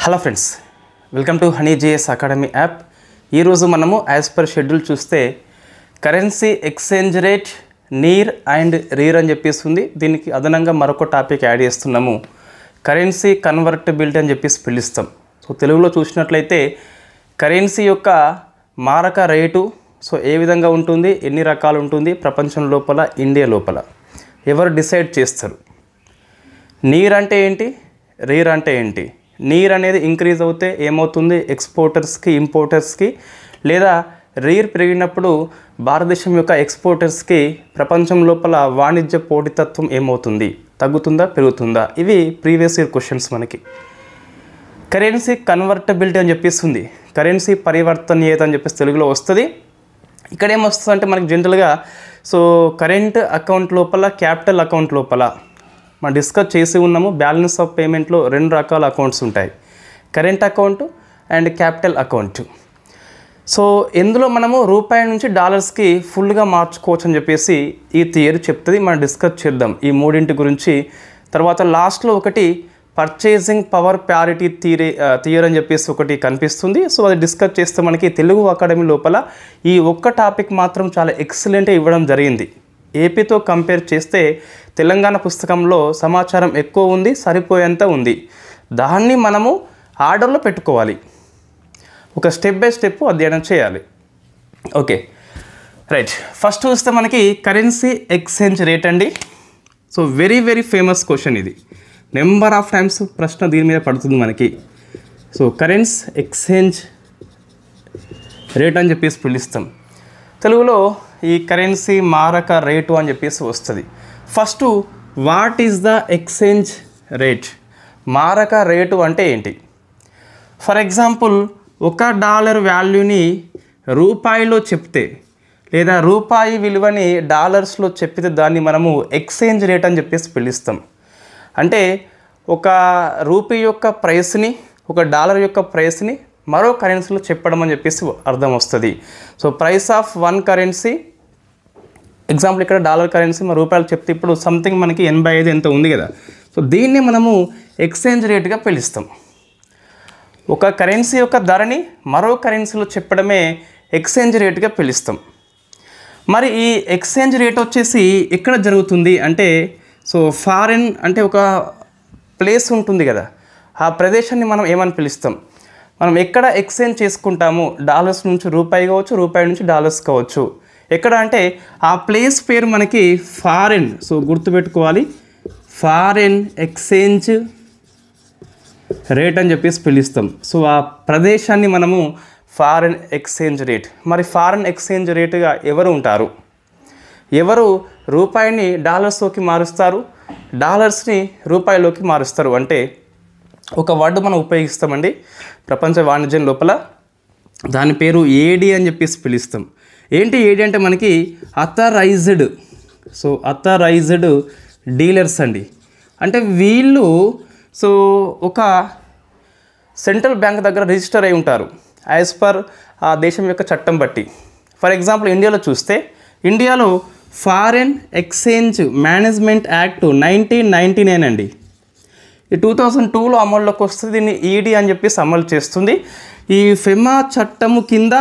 Hello friends, welcome to Honey GS Academy app. ఈరోజు మనము as per schedule చూస్తే currency exchange rate NEER and REER అని చెప్పేసి ఉంది. దీనికి అదనంగా మరొక టాపిక్ యాడ్ చేస్తున్నాము, కరెన్సీ కన్వర్టబిలిటీ అని చెప్పేసి పిలుస్తాం. సో తెలుగులో చూసినట్లయితే కరెన్సీ యొక్క మారక రేటు ఏ విధంగా ఉంటుంది, ఎన్ని రకాలు ఉంటుంది, ప్రపంచం లోపల ఇండియా లోపల ఎవరు డిసైడ్ చేస్తారు. నీర్ అంటే ఏంటి, రీర్ అంటే ఏంటి? నీర్ అనేది ఇంక్రీజ్ అవుతే ఏమవుతుంది, ఎక్స్పోర్టర్స్కి ఇంపోర్టర్స్కి, లేదా రీర్ పెరిగినప్పుడు భారతదేశం యొక్క ఎక్స్పోర్టర్స్కి ప్రపంచం లోపల వాణిజ్య పోటీతత్వం ఏమవుతుంది, తగ్గుతుందా పెరుగుతుందా? ఇవి ప్రీవియస్ ఇయర్ క్వశ్చన్స్. మనకి కరెన్సీ కన్వర్టబిలిటీ అని చెప్పేస్తుంది, కరెన్సీ పరివర్తనీయత అని చెప్పేసి తెలుగులో వస్తుంది. ఇక్కడ ఏమొస్తుంది అంటే మనకి జనరల్గా కరెంట్ అకౌంట్ లోపల, క్యాపిటల్ అకౌంట్ లోపల మనం డిస్కస్ చేసి ఉన్నాము. బ్యాలెన్స్ ఆఫ్ పేమెంట్లో రెండు రకాల అకౌంట్స్ ఉంటాయి, current account and capital account. ఇందులో మనము రూపాయి నుంచి డాలర్స్కి ఫుల్గా మార్చుకోవచ్చు అని చెప్పేసి ఈ థియరీ చెప్తుంది. మనం డిస్కస్ చేద్దాం ఈ మూడింటి గురించి. తర్వాత లాస్ట్లో ఒకటి పర్చేసింగ్ పవర్ ప్యారిటీ థియరీ అని చెప్పేసి ఒకటి కనిపిస్తుంది. అది డిస్కస్ చేస్తే మనకి తెలుగు అకాడమీ లోపల ఈ ఒక్క టాపిక్ మాత్రం చాలా ఎక్సలెంట్గా ఇవ్వడం జరిగింది. ఏపీతో కంపేర్ చేస్తే తెలంగాణ పుస్తకంలో సమాచారం ఎక్కువ ఉంది, సరిపోయేంత ఉంది. దాన్ని మనము ఆర్డర్లో పెట్టుకోవాలి, ఒక స్టెప్ బై స్టెప్ అధ్యయనం చేయాలి. ఓకే రైట్, ఫస్ట్ చూస్తే మనకి కరెన్సీ ఎక్స్చేంజ్ రేట్ అండి. వెరీ వెరీ ఫేమస్ క్వశ్చన్ ఇది, నెంబర్ ఆఫ్ టైమ్స్ ప్రశ్న దీని మీద పడుతుంది మనకి. కరెన్సీ ఎక్స్చేంజ్ రేట్ అని చెప్పేసి పిలుస్తాం. తెలుగులో ఈ కరెన్సీ మారక రేటు అని చెప్పేసి వస్తుంది. First what is the exchange rate? మారక రేటు అంటే ఏంటి? ఫర్ ఎగ్జాంపుల్ $1 వాల్యూని రూపాయిలో చెప్తే, లేదా రూపాయి విలువని డాలర్స్లో చెప్పితే దాన్ని మనము ఎక్స్చేంజ్ రేట్ అని చెప్పేసి పిలుస్తాం. అంటే ఒక రూపీ యొక్క ప్రైస్ని, ఒక డాలర్ యొక్క ప్రైస్ని మరో కరెన్సీలో చెప్పడం అని చెప్పేసి అర్థం వస్తుంది. Price of one currency, example ఇక్కడ డాలర్ కరెన్సీ మన రూపాయలు చెప్తే ఇప్పుడు సంథింగ్ మనకి 85 ఎంత ఉంది కదా. దీన్ని మనము ఎక్స్చేంజ్ రేట్గా పిలుస్తాం. ఒక కరెన్సీ యొక్క ధరని మరో కరెన్సీలో చెప్పడమే ఎక్స్చేంజ్ రేట్గా పిలుస్తాం. మరి ఈ ఎక్స్చేంజ్ రేట్ వచ్చేసి ఎక్కడ జరుగుతుంది అంటే, ఫారిన్ అంటే ఒక ప్లేస్ ఉంటుంది కదా, ఆ ప్రదేశాన్ని మనం ఏమని పిలుస్తాం? మనం ఎక్కడ ఎక్స్చేంజ్ చేసుకుంటాము, డాలర్స్ నుంచి రూపాయి కావచ్చు, రూపాయి నుంచి డాలర్స్ కావచ్చు. ఎక్కడ అంటే ఆ ప్లేస్ పేరు మనకి ఫారిన్. గుర్తుపెట్టుకోవాలి, ఫారిన్ ఎక్స్చేంజ్ రేట్ అని చెప్పేసి పిలుస్తాం. ఆ ప్రదేశాన్ని మనము ఫారిన్ ఎక్స్చేంజ్ రేట్. మరి ఫారిన్ ఎక్స్చేంజ్ రేటుగా ఎవరు ఉంటారు? ఎవరు రూపాయిని డాలర్స్లోకి మారుస్తారు, డాలర్స్ని రూపాయిలోకి మారుస్తారు అంటే ఒక వర్డ్ మనం ఉపయోగిస్తామండి ప్రపంచ వాణిజ్యం లోపల, దాని పేరు ఏడి అని చెప్పేసి పిలుస్తాం. ఏంటి ఏడి అంటే మనకి అథరైజ్డ్, అథరైజ్డ్ డీలర్స్ అండి. అంటే వీళ్ళు ఒక సెంట్రల్ బ్యాంక్ దగ్గర రిజిస్టర్ అయి ఉంటారు యాజ్ పర్ ఆ దేశం యొక్క చట్టం బట్టి. ఫర్ ఎగ్జాంపుల్ ఇండియాలో చూస్తే, ఇండియాలో ఫారిన్ ఎక్స్చేంజ్ మేనేజ్మెంట్ యాక్ట్ 1999 అండి. ఈ 2002లో అమల్లోకి వస్తుంది. దీన్ని ఈడీ అని చెప్పేసి అమలు చేస్తుంది. ఈ ఫెమా చట్టము కింద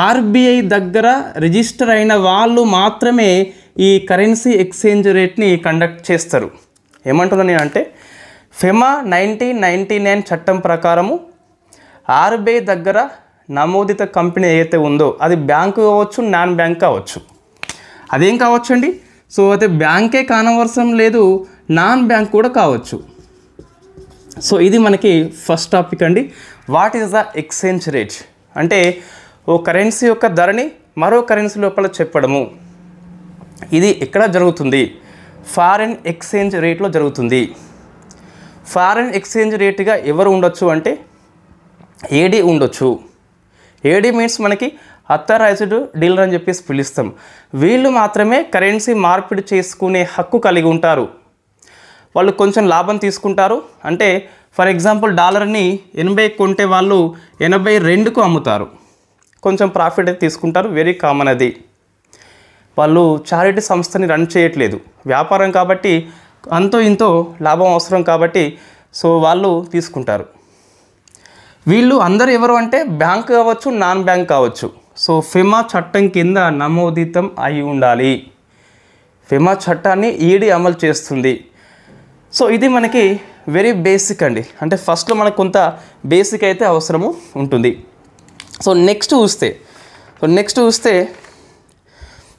ఆర్బీఐ దగ్గర రిజిస్టర్ అయిన వాళ్ళు మాత్రమే ఈ కరెన్సీ ఎక్స్చేంజ్ రేట్ని కండక్ట్ చేస్తారు. ఏమంటున్నాను అంటే, ఫెమా 1999 చట్టం ప్రకారము ఆర్బీఐ దగ్గర నమోదిత కంపెనీ ఏదైతే ఉందో, అది బ్యాంకు కావచ్చు, నాన్ బ్యాంక్ కావచ్చు, అదేం కావచ్చు అండి. అయితే బ్యాంకే కానవసరం లేదు, నాన్ బ్యాంక్ కూడా కావచ్చు. ఇది మనకి ఫస్ట్ టాపిక్ అండి. What is the exchange rate అంటే ఓ కరెన్సీ యొక్క ధరని మరో కరెన్సీ లోపల చెప్పడము. ఇది ఎక్కడ జరుగుతుంది? ఫారిన్ ఎక్స్చేంజ్ రేట్లో జరుగుతుంది. ఫారిన్ ఎక్స్చేంజ్ రేటుగా ఎవరు ఉండొచ్చు అంటే ఏడీ ఉండొచ్చు. ఏడీ మీన్స్ మనకి అథరైజ్డ్ డీలర్ అని చెప్పేసి పిలుస్తాం. వీళ్ళు మాత్రమే కరెన్సీ మార్పిడి చేసుకునే హక్కు కలిగి ఉంటారు. వాళ్ళు కొంచెం లాభం తీసుకుంటారు. అంటే ఫర్ ఎగ్జాంపుల్ డాలర్ని 80 కొంటే వాళ్ళు 82కు అమ్ముతారు, కొంచెం ప్రాఫిట్ అయితే తీసుకుంటారు. వెరీ కామన్ అది. వాళ్ళు చారిటీ సంస్థని రన్ చేయట్లేదు, వ్యాపారం కాబట్టి అంతో ఇంతో లాభం అవసరం కాబట్టి సో వాళ్ళు తీసుకుంటారు. వీళ్ళు అందరూ ఎవరు అంటే బ్యాంక్ కావచ్చు, నాన్ బ్యాంక్ కావచ్చు. సో ఫెమా చట్టం కింద నమోదితం అయి ఉండాలి. ఫెమా చట్టాన్ని ఈడీ అమలు చేస్తుంది. సో ఇది మనకి వెరీ బేసిక్ అండి. అంటే ఫస్ట్లో మనకు కొంత బేసిక్ అయితే అవసరము ఉంటుంది. సో నెక్స్ట్ చూస్తే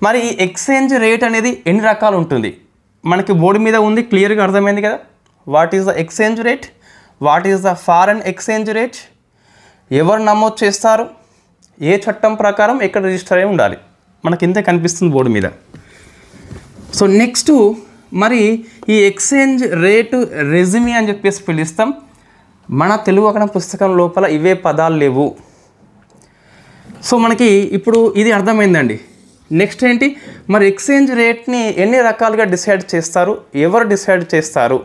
మరి ఈ ఎక్స్చేంజ్ రేట్ అనేది ఎన్ని రకాలు ఉంటుంది మనకి బోర్డు మీద ఉంది, క్లియర్గా అర్థమైంది కదా. What is the exchange rate, what is the foreign exchange rate, ఎవరు నమోదు చేస్తారు, ఏ చట్టం ప్రకారం ఎక్కడ రిజిస్టర్ అయి ఉండాలి, మనకి ఇంతే కనిపిస్తుంది బోర్డు మీద. సో నెక్స్ట్ మరి ఈ ఎక్స్చేంజ్ రేటు రెజ్యూమే అని చెప్పేసి పిలుస్తాం. మన తెలుగు అకాడమీ పుస్తకం లోపల ఇవే పదాలు లేవు. సో మనకి ఇప్పుడు ఇది అర్థమైందండి. నెక్స్ట్ ఏంటి, మరి ఎక్స్చేంజ్ రేట్ని ఎన్ని రకాలుగా డిసైడ్ చేస్తారు, ఎవరు డిసైడ్ చేస్తారు.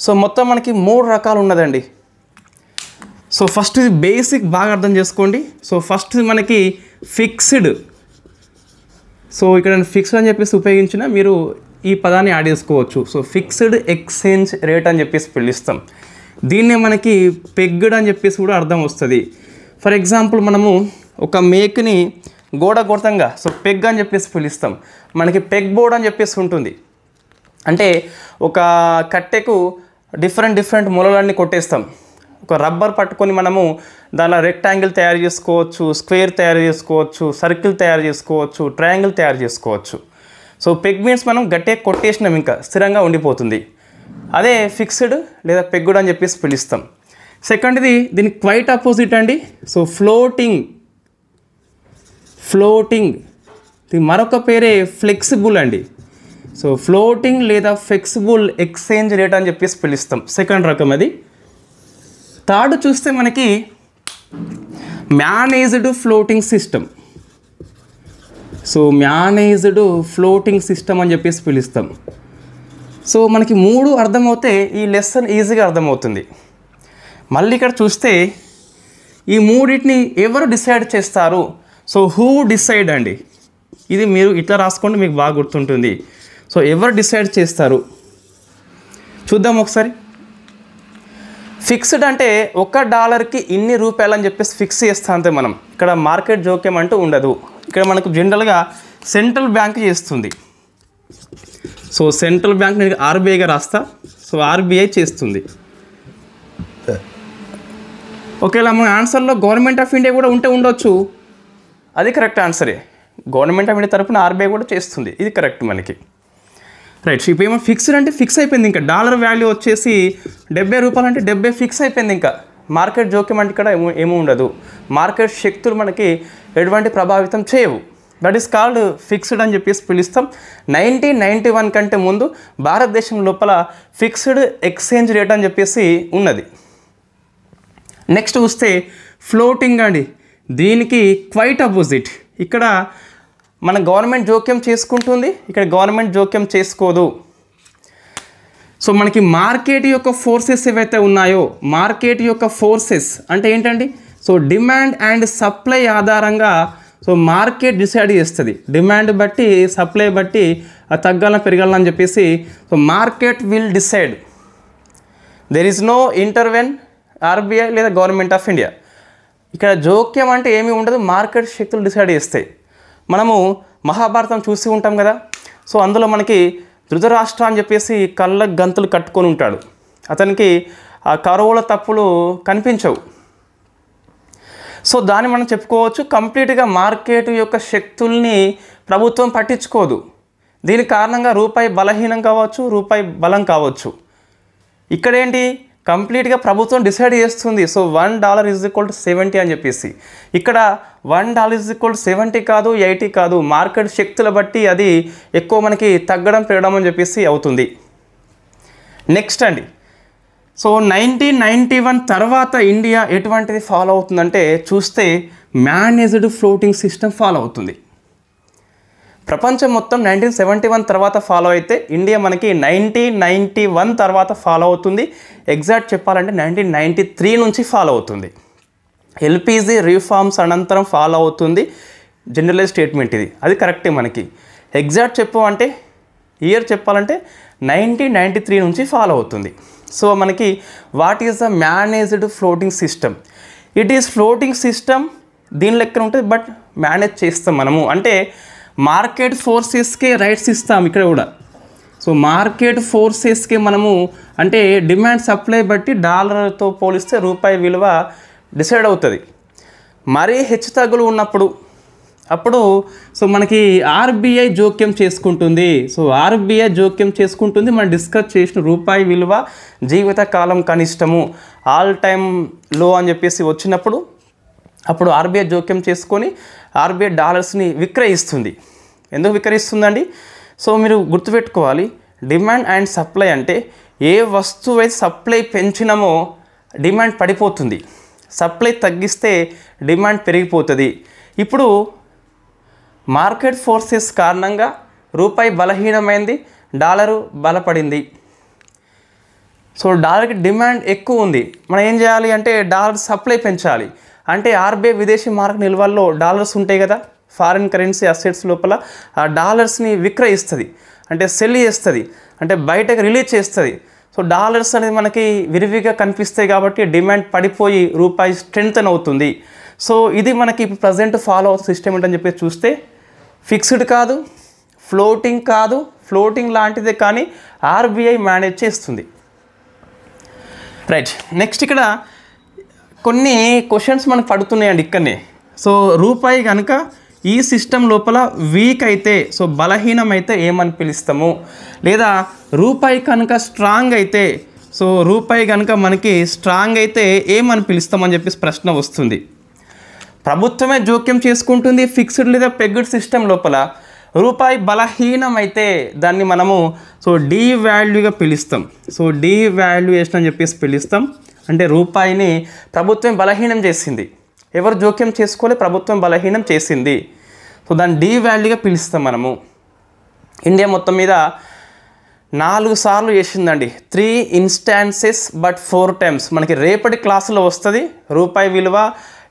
సో మొత్తం మనకి 3 రకాలు ఉన్నదండి. సో ఫస్ట్ ఇది బేసిక్ బాగా అర్థం చేసుకోండి. సో ఫస్ట్ మనకి ఫిక్స్డ్. సో ఇక్కడ ఫిక్స్డ్ అని చెప్పేసి ఉపయోగించిన మీరు ఈ పదాన్ని యాడ్ చేసుకోవచ్చు. సో ఫిక్స్డ్ ఎక్స్చేంజ్ రేట్ అని చెప్పేసి పిలుస్తాం. దీన్నే మనకి పెగ్డ్ అని చెప్పేసి కూడా అర్థం వస్తుంది. ఫర్ ఎగ్జాంపుల్ మనము ఒక మేక్ని గోడ కొడతాంగా, సో పెగ్ అని చెప్పేసి పిలుస్తాం. మనకి పెగ్ బోర్డ్ అని చెప్పేసి ఉంటుంది. అంటే ఒక కట్టెకు డిఫరెంట్ మూలలన్నీ కొట్టేస్తాం. ఒక రబ్బర్ పట్టుకొని మనము దానిలో రెక్టాంగిల్ తయారు చేసుకోవచ్చు, స్క్వేర్ తయారు చేసుకోవచ్చు, సర్కిల్ తయారు చేసుకోవచ్చు, ట్రయాంగిల్ తయారు చేసుకోవచ్చు. సో పెగ్ మీన్స్ మనం గట్టిగా కొట్టేసినాం, ఇంకా స్థిరంగా ఉండిపోతుంది. అదే ఫిక్స్డ్ లేదా పెగ్గుడ్ అని చెప్పేసి పిలుస్తాం. సెకండ్ది దీనికి క్వైట్ అపోజిట్ అండి. So floating. దీని మరొక పేరే ఫ్లెక్సిబుల్ అండి. సో ఫ్లోటింగ్ లేదా ఫ్లెక్సిబుల్ ఎక్స్చేంజ్ రేట్ అని చెప్పేసి పిలుస్తాం. సెకండ్ రకం అది. థర్డ్ చూస్తే మనకి managed floating system. So managed floating system అని చెప్పేసి పిలుస్తాం. సో మనకి 3 అర్థమవుతే ఈ లెసన్ ఈజీగా అర్థమవుతుంది. మళ్ళీ ఇక్కడ చూస్తే ఈ 3టిని ఎవరు డిసైడ్ చేస్తారు. సో హూ డిసైడ్ అండి. ఇది మీరు ఇట్లా రాసుకోండి, మీకు బాగా గుర్తుంటుంది. సో ఎవరు డిసైడ్ చేస్తారు చూద్దాం ఒకసారి. ఫిక్స్డ్ అంటే $1కి ఇన్ని రూపాయలు అని చెప్పేసి ఫిక్స్ చేస్తా అంతే మనం. ఇక్కడ మార్కెట్ జోక్యం అంటూ ఉండదు. ఇక్కడ మనకు జనరల్గా సెంట్రల్ బ్యాంక్ చేస్తుంది. సో సెంట్రల్ బ్యాంక్ నేను ఆర్బీఐగా రాస్తా. సో ఆర్బీఐ చేస్తుంది. ఒకవేళ మన ఆన్సర్లో గవర్నమెంట్ ఆఫ్ ఇండియా కూడా ఉండొచ్చు. అది కరెక్ట్ ఆన్సరే. గవర్నమెంట్ ఆఫ్ ఇండియా తరపున ఆర్బీఐ కూడా చేస్తుంది. ఇది కరెక్ట్ మనకి. రైట్. ఇప్పుడు ఏమో ఫిక్స్డ్ అంటే ఫిక్స్ అయిపోయింది. ఇంకా డాలర్ వాల్యూ వచ్చేసి $70 అంటే 70 ఫిక్స్ అయిపోయింది. ఇంకా మార్కెట్ జోక్యం అంటే ఇక్కడ ఏమీ ఉండదు. మార్కెట్ శక్తులు మనకి ఎటువంటి ప్రభావితం చేయవు. దట్ ఈస్ కాల్డ్ ఫిక్స్డ్ అని చెప్పేసి పిలుస్తాం. 1991 కంటే ముందు భారతదేశం లోపల ఫిక్స్డ్ ఎక్స్చేంజ్ రేట్ అని చెప్పేసి ఉన్నది. నెక్స్ట్ చూస్తే ఫ్లోటింగ్ అండి. దీనికి క్వైట్ అపోజిట్. ఇక్కడ మన గవర్నమెంట్ జోక్యం చేసుకుంటుంది, ఇక్కడ గవర్నమెంట్ జోక్యం చేసుకోదు. సో మనకి మార్కెట్ యొక్క ఫోర్సెస్ ఏవైతే ఉన్నాయో, మార్కెట్ యొక్క ఫోర్సెస్ అంటే ఏంటండి, సో డిమాండ్ అండ్ సప్లై ఆధారంగా సో మార్కెట్ డిసైడ్ చేస్తుంది. డిమాండ్ బట్టి సప్లై బట్టి అది తగ్గాలని పెరగాలని చెప్పేసి so market will decide. There is no intervene RBI లేదా గవర్నమెంట్ ఆఫ్ ఇండియా. ఇక్కడ జోక్యం అంటే ఏమీ ఉండదు, మార్కెట్ శక్తులు డిసైడ్ చేస్తాయి. మనము మహాభారతం చూసి ఉంటాం కదా. సో అందులో మనకి ధృతరాష్ట్ర అని చెప్పేసి కళ్ళ గంతులు కట్టుకొని ఉంటాడు. అతనికి ఆ కౌరవుల తప్పులు కనిపించవు. సో దాన్ని మనం చెప్పుకోవచ్చు కంప్లీట్గా మార్కెట్ యొక్క శక్తుల్ని ప్రభుత్వం పట్టించుకోదు. దీని కారణంగా రూపాయి బలహీనం కావచ్చు, రూపాయి బలం కావచ్చు. ఇక్కడేంటి కంప్లీట్గా ప్రభుత్వం డిసైడ్ చేస్తుంది. సో $1 = 70 అని చెప్పేసి. ఇక్కడ $1 = 70 కాదు, 80 కాదు, మార్కెట్ శక్తుల బట్టి అది ఎక్కువ మనకి తగ్గడం పెరగడం అని చెప్పేసి అవుతుంది. నెక్స్ట్ అండి, సో 1991 తర్వాత ఇండియా ఎటువంటిది ఫాలో అవుతుందంటే చూస్తే మేనేజ్డ్ ఫ్లోటింగ్ సిస్టమ్ ఫాలో అవుతుంది. ప్రపంచం మొత్తం 1971 తర్వాత ఫాలో అయితే ఇండియా మనకి 1991 తర్వాత ఫాలో అవుతుంది. ఎగ్జాక్ట్ చెప్పాలంటే 1993 నుంచి ఫాలో అవుతుంది. ఎల్పిజి రిఫార్మ్స్ అనంతరం ఫాలో అవుతుంది. జనరలైజ్ స్టేట్మెంట్ ఇది, అది కరెక్టే మనకి. ఎగ్జాక్ట్ చెప్పు అంటే ఇయర్ చెప్పాలంటే 1993 నుంచి ఫాలో అవుతుంది. సో మనకి what is the managed floating system? It is floating system దీని లెక్కన ఉంటుంది, బట్ మేనేజ్ చేస్తాం మనము. అంటే మార్కెట్ ఫోర్సెస్కే రైట్స్ ఇస్తాం ఇక్కడ కూడా. సో మార్కెట్ ఫోర్సెస్కి మనము అంటే డిమాండ్ సప్లై బట్టి డాలర్తో పోలిస్తే రూపాయి విలువ డిసైడ్ అవుతుంది. మరీ హెచ్చుతగ్గులు ఉన్నప్పుడు అప్పుడు సో మనకి ఆర్బీఐ జోక్యం చేసుకుంటుంది. సో ఆర్బీఐ జోక్యం చేసుకుంటుంది. మనం డిస్కస్ చేసిన రూపాయి విలువ జీవితకాలం కనిష్టము ఆల్ టైమ్ లో అని చెప్పేసి వచ్చినప్పుడు అప్పుడు ఆర్బీఐ జోక్యం చేసుకొని ఆర్బీఐ డాలర్స్ని విక్రయిస్తుంది. ఎందుకు విక్రయిస్తుందండి? సో మీరు గుర్తుపెట్టుకోవాలి, డిమాండ్ అండ్ సప్లై అంటే ఏ వస్తువు అయితే సప్లై పెంచినామో డిమాండ్ పడిపోతుంది, సప్లై తగ్గిస్తే డిమాండ్ పెరిగిపోతుంది. ఇప్పుడు మార్కెట్ ఫోర్సెస్ కారణంగా రూపాయి బలహీనమైంది, డాలరు బలపడింది. సో డాలర్కి డిమాండ్ ఎక్కువ ఉంది, మనం ఏం చేయాలి అంటే డాలర్ సప్లై పెంచాలి. అంటే ఆర్బీఐ విదేశీ మార్కెట్ నిల్వల్లో డాలర్స్ ఉంటాయి కదా, ఫారిన్ కరెన్సీ అసెట్స్ లోపల ఆ డాలర్స్ని విక్రయిస్తుంది, అంటే సెల్ చేస్తుంది, అంటే బయటకు రిలీజ్ చేస్తుంది. సో డాలర్స్ అనేది మనకి విరివిగా కనిపిస్తాయి కాబట్టి డిమాండ్ పడిపోయి రూపాయి స్ట్రెంగ్తన్ అవుతుంది. సో ఇది మనకి ఇప్పుడు ప్రజెంట్ ఫాలో అవుతున్న సిస్టమ్ ఏంటని చెప్పి చూస్తే ఫిక్స్డ్ కాదు, ఫ్లోటింగ్ కాదు, ఫ్లోటింగ్ లాంటిదే కానీ ఆర్బీఐ మేనేజ్ చేస్తుంది. రైట్, నెక్స్ట్ ఇక్కడ కొన్ని క్వశ్చన్స్ మనకు పడుతున్నాయండి ఇక్కడనే. సో రూపాయి కనుక ఈ సిస్టమ్ లోపల వీక్ అయితే, సో బలహీనమైతే ఏమని పిలుస్తాము, లేదా రూపాయి కనుక స్ట్రాంగ్ అయితే, సో రూపాయి కనుక మనకి స్ట్రాంగ్ అయితే ఏమని పిలుస్తామని చెప్పేసి ప్రశ్న వస్తుంది. ప్రభుత్వమే జోక్యం చేసుకుంటుంది ఫిక్స్డ్ లేదా పెగ్డ్ సిస్టమ్ లోపల. రూపాయి బలహీనమైతే దాన్ని మనము సో డీవాల్యూగా పిలుస్తాం. సో డీవాల్యుయేషన్ అని చెప్పేసి పిలుస్తాం. అంటే రూపాయిని ప్రభుత్వం బలహీనం చేసింది, ఎవరు జోక్యం చేసుకోలే, ప్రభుత్వం బలహీనం చేసింది. సో దాన్ని డీవాల్యూగా పిలుస్తాం మనము. ఇండియా మొత్తం మీద 4 సార్లు చేసిందండి, 3 ఇన్స్టాన్సెస్ బట్ 4 టైమ్స్. మనకి రేపటి క్లాసులో వస్తుంది రూపాయి విలువ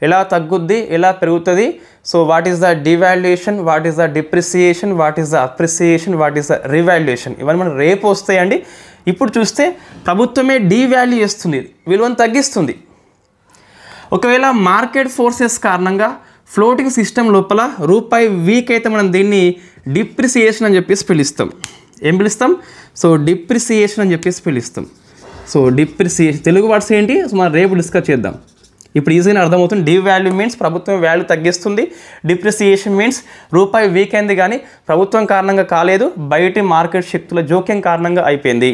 ఎలా తగ్గుద్ది, ఎలా పెరుగుతుంది. So what is the devaluation, what is the depreciation, what is the appreciation, what is the revaluation, ఇవన్నీ మనం రేపు వస్తాయండి. ఇప్పుడు చూస్తే ప్రభుత్వమే డీవాల్యూ చేస్తుంది, విలువను తగ్గిస్తుంది. ఒకవేళ మార్కెట్ ఫోర్సెస్ కారణంగా ఫ్లోటింగ్ సిస్టమ్ లోపల రూపాయి వీక్ అయితే మనం దీన్ని డిప్రిసియేషన్ అని చెప్పేసి పిలుస్తాం. ఏం పిలుస్తాం? సో డిప్రిసియేషన్ అని చెప్పేసి పిలుస్తాం. సో డిప్రిసియేషన్ తెలుగు వర్డ్స్ ఏంటి, సో మనం రేపు డిస్కస్ చేద్దాం. ఇప్పుడు ఈజీగా అర్థమవుతుంది. డీవాల్యూ మీన్స్ ప్రభుత్వం వాల్యూ తగ్గిస్తుంది, డిప్రిసియేషన్ మీన్స్ రూపాయి వీక్ అయింది కానీ ప్రభుత్వం కారణంగా కాలేదు, బయటి మార్కెట్ శక్తుల జోక్యం కారణంగా అయిపోయింది.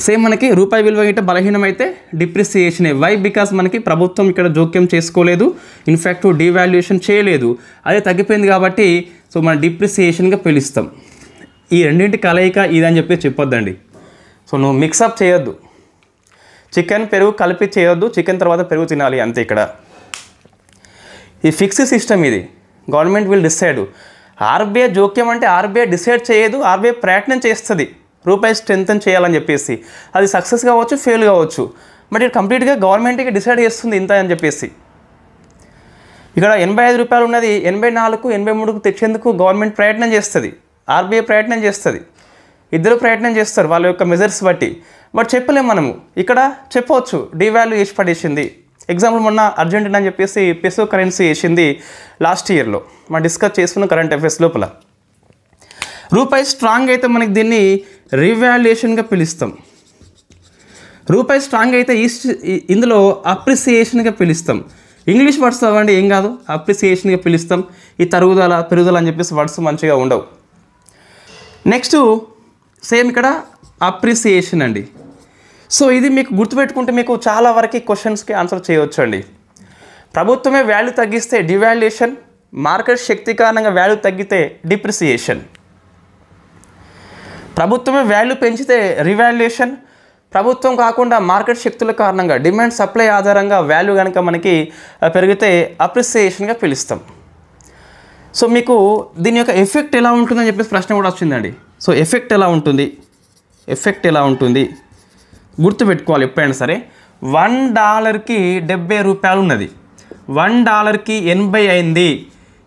సేమ్ మనకి రూపాయి విలువ గిట్ట బలహీనమైతే డిప్రిసియేషనే. వై? బికాస్ మనకి ప్రభుత్వం ఇక్కడ జోక్యం చేసుకోలేదు, ఇన్ఫ్యాక్ట్ డీవాల్యుయేషన్ చేయలేదు, అదే తగ్గిపోయింది కాబట్టి సో మనం డిప్రిసియేషన్గా పిలుస్తాం. ఈ రెండింటి కలయిక ఇదని చెప్పి చెప్పొద్దండి. సో నువ్వు మిక్సప్ చేయొద్దు, చికెన్ పెరుగు కలిపి చేయొద్దు, చికెన్ తర్వాత పెరుగు తినాలి అంతే. ఇక్కడ ఈ ఫిక్స్డ్ సిస్టమ్, ఇది గవర్నమెంట్ విల్ డిసైడ్. ఆర్బీఐ జోక్యం అంటే ఆర్బీఐ డిసైడ్ చేయదు, ఆర్బీఐ ప్రయత్నం చేస్తుంది రూపాయి స్ట్రెంగ్తన్ చేయాలని చెప్పేసి. అది సక్సెస్ కావచ్చు, ఫెయిల్ కావచ్చు, బట్ ఇది కంప్లీట్గా గవర్నమెంట్కి డిసైడ్ చేస్తుంది ఇంత అని చెప్పేసి. ఇక్కడ 85 రూపాయలు ఉన్నది 84కు 83కు తెచ్చేందుకు గవర్నమెంట్ ప్రయత్నం చేస్తుంది, ఆర్బీఐ ప్రయత్నం చేస్తుంది, ఇద్దరు ప్రయత్నం చేస్తారు వాళ్ళ యొక్క మెజర్స్ బట్టి. బట్ చెప్పలేము మనము, ఇక్కడ చెప్పవచ్చు డీవాల్యూ చేసి పడేసింది. ఎగ్జాంపుల్ మొన్న అర్జెంటీనా అని చెప్పేసి పెసో కరెన్సీ వేసింది లాస్ట్ ఇయర్లో, మనం డిస్కస్ చేసుకున్న కరెంట్ అఫైర్స్ లోపల. రూపాయి స్ట్రాంగ్ అయితే మనకి దీన్ని రివాల్యుయేషన్గా పిలుస్తాం. రూపాయి స్ట్రాంగ్ అయితే ఇందులో అప్రిసియేషన్గా పిలుస్తాం. ఇంగ్లీష్ వర్డ్స్ అవ్వండి ఏం కాదు, అప్రిసియేషన్గా పిలుస్తాం. ఈ తరుగుదల పెరుగుదల అని చెప్పేసి వర్డ్స్ మంచిగా ఉండవు. నెక్స్ట్ సేమ్ ఇక్కడ అప్రిసియేషన్ అండి. సో ఇది మీకు గుర్తుపెట్టుకుంటే మీకు చాలా వరకు క్వశ్చన్స్కి ఆన్సర్ చేయవచ్చు అండి. ప్రభుత్వమే వాల్యూ తగ్గిస్తే డివాల్యుయేషన్, మార్కెట్ శక్తి కారణంగా వాల్యూ తగ్గితే డిప్రిసియేషన్. ప్రభుత్వమే వాల్యూ పెంచితే రివాల్యుయేషన్, ప్రభుత్వం కాకుండా మార్కెట్ శక్తుల కారణంగా డిమాండ్ సప్లై ఆధారంగా వాల్యూ కనుక మనకి పెరిగితే అప్రిసియేషన్గా పిలుస్తాం. సో మీకు దీని యొక్క ఎఫెక్ట్ ఎలా ఉంటుందని చెప్పేసి ప్రశ్న కూడా వచ్చిందండి. సో ఎఫెక్ట్ ఎలా ఉంటుంది, ఎఫెక్ట్ ఎలా ఉంటుంది గుర్తుపెట్టుకోవాలి ఎప్పుడైనా సరే. $1కి 70 రూపాయలు ఉన్నది, $1కి 80 అయింది.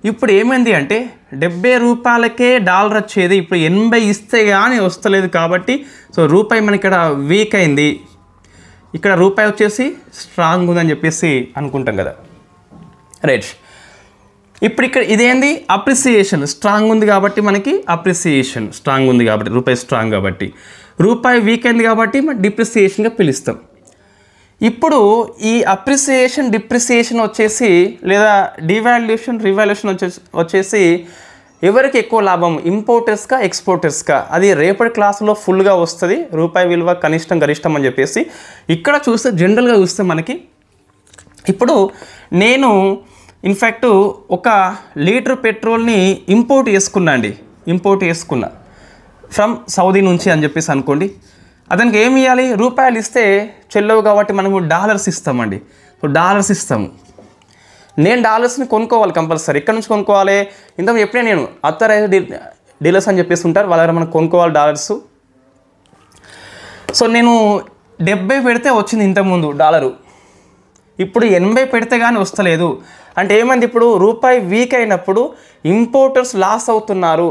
ఇప్పుడు ఏమైంది అంటే 70 రూపాయలకే డాలర్ వచ్చేది ఇప్పుడు 80 ఇస్తే కానీ వస్తలేదు కాబట్టి సో రూపాయి మనకి ఇక్కడ వీక్ అయింది, ఇక్కడ రూపాయి వచ్చేసి స్ట్రాంగ్ ఉందని చెప్పేసి అనుకుంటాం కదా. రైట్, ఇప్పుడు ఇక్కడ ఇదేంది అప్రిసియేషన్, స్ట్రాంగ్ ఉంది కాబట్టి మనకి అప్రిసియేషన్, స్ట్రాంగ్ ఉంది కాబట్టి రూపాయి స్ట్రాంగ్ కాబట్టి, రూపాయి వీక్ అయింది కాబట్టి మనం డిప్రిసియేషన్గా పిలుస్తాం. ఇప్పుడు ఈ అప్రిసియేషన్ డిప్రిసియేషన్ వచ్చేసి లేదా డివాల్యూషన్ రివాల్యూషన్ వచ్చేసి ఎవరికి ఎక్కువ లాభం, ఇంపోర్టర్స్కా ఎక్స్పోర్టర్స్కా, అది రేపటి క్లాసులో ఫుల్గా వస్తుంది. రూపాయి విలువ కనిష్టం గరిష్టం అని చెప్పేసి ఇక్కడ చూస్తే జనరల్గా చూస్తే మనకి ఇప్పుడు నేను ఇన్ఫ్యాక్ట్ ఒక లీటర్ పెట్రోల్ని ఇంపోర్ట్ చేసుకున్నా ఫ్రమ్ సౌదీ నుంచి అని చెప్పేసి అనుకోండి. అతనికి ఏమి ఇవ్వాలి, రూపాయలు ఇస్తే చెల్లవు కాబట్టి మనము డాలర్స్ ఇస్తామండి. సో డాలర్స్ ఇస్తాము, నేను డాలర్స్ని కొనుక్కోవాలి కంపల్సరీ. ఎక్కడి నుంచి కొనుక్కోవాలి, ఇంతకు ఎప్పుడే నేను అథరైజ్డ్ డీలర్స్ అని చెప్పేసి ఉంటారు, వాళ్ళ దగ్గర మనం కొనుక్కోవాలి డాలర్స్. సో నేను 70 పెడితే వచ్చింది ఇంతకుముందు డాలరు, ఇప్పుడు 80 పెడితే కానీ వస్తలేదు. అంటే ఏమైంది, ఇప్పుడు రూపాయి వీక్ అయినప్పుడు ఇంపోర్టర్స్ లాస్ అవుతున్నారు,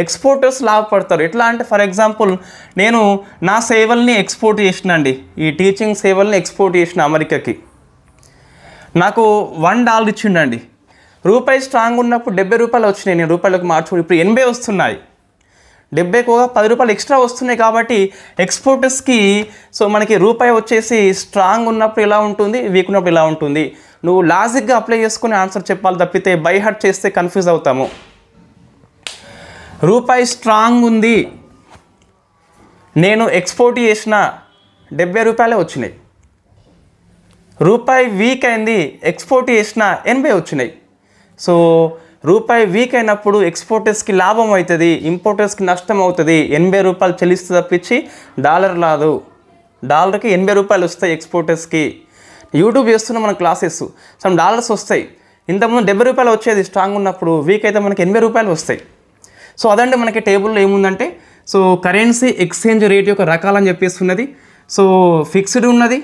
ఎక్స్పోర్టర్స్ లాభపడతారు. ఎట్లా అంటే ఫర్ ఎగ్జాంపుల్ నేను నా సేవల్ని ఎక్స్పోర్ట్ చేసిన అండి, ఈ టీచింగ్ సేవల్ని ఎక్స్పోర్ట్ చేసిన అమెరికాకి, నాకు $1 ఇచ్చిండండి. రూపాయి స్ట్రాంగ్ ఉన్నప్పుడు 70 రూపాయలు వచ్చినాయి, నేను రూపాయలకు మార్చుకుని ఇప్పుడు 80 వస్తున్నాయి, 70కు ఒక 10 రూపాయలు ఎక్స్ట్రా వస్తున్నాయి. కాబట్టి ఎక్స్పోర్టర్స్కి సో మనకి రూపాయి వచ్చేసి స్ట్రాంగ్ ఉన్నప్పుడు ఇలా ఉంటుంది, వీక్ ఉన్నప్పుడు ఇలా ఉంటుంది. నువ్వు లాజిక్గా అప్లై చేసుకుని ఆన్సర్ చెప్పాలి తప్పితే బై హార్ట్ చేస్తే కన్ఫ్యూజ్ అవుతాము. రూపాయి స్ట్రాంగ్ ఉంది, నేను ఎక్స్పోర్ట్ చేసిన 70 రూపాయలే వచ్చినాయి. రూపాయి వీక్ అయింది, ఎక్స్పోర్ట్ చేసిన 80 వచ్చినాయి. సో రూపాయి వీక్ అయినప్పుడు ఎక్స్పోర్టర్స్కి లాభం అవుతుంది, ఇంపోర్టర్స్కి నష్టం అవుతుంది. 80 రూపాయలు చెల్లిస్తే తప్పించి డాలర్ రాదు, డాలర్కి 80 రూపాయలు వస్తాయి ఎక్స్పోర్టర్స్కి. యూట్యూబ్ చేస్తున్న మన క్లాసెస్ సమ్ డాలర్స్ వస్తాయి. ఇంతకుముందు 70 రూపాయలు వచ్చేది స్ట్రాంగ్ ఉన్నప్పుడు, వీక్ అయితే మనకి 80 రూపాయలు వస్తాయి. సో అదంటే మనకి టేబుల్లో ఏముందంటే సో కరెన్సీ ఎక్స్చేంజ్ రేట్ యొక్క రకాలని చెప్పేసి ఉన్నది. సో ఫిక్స్డ్ ఉన్నది,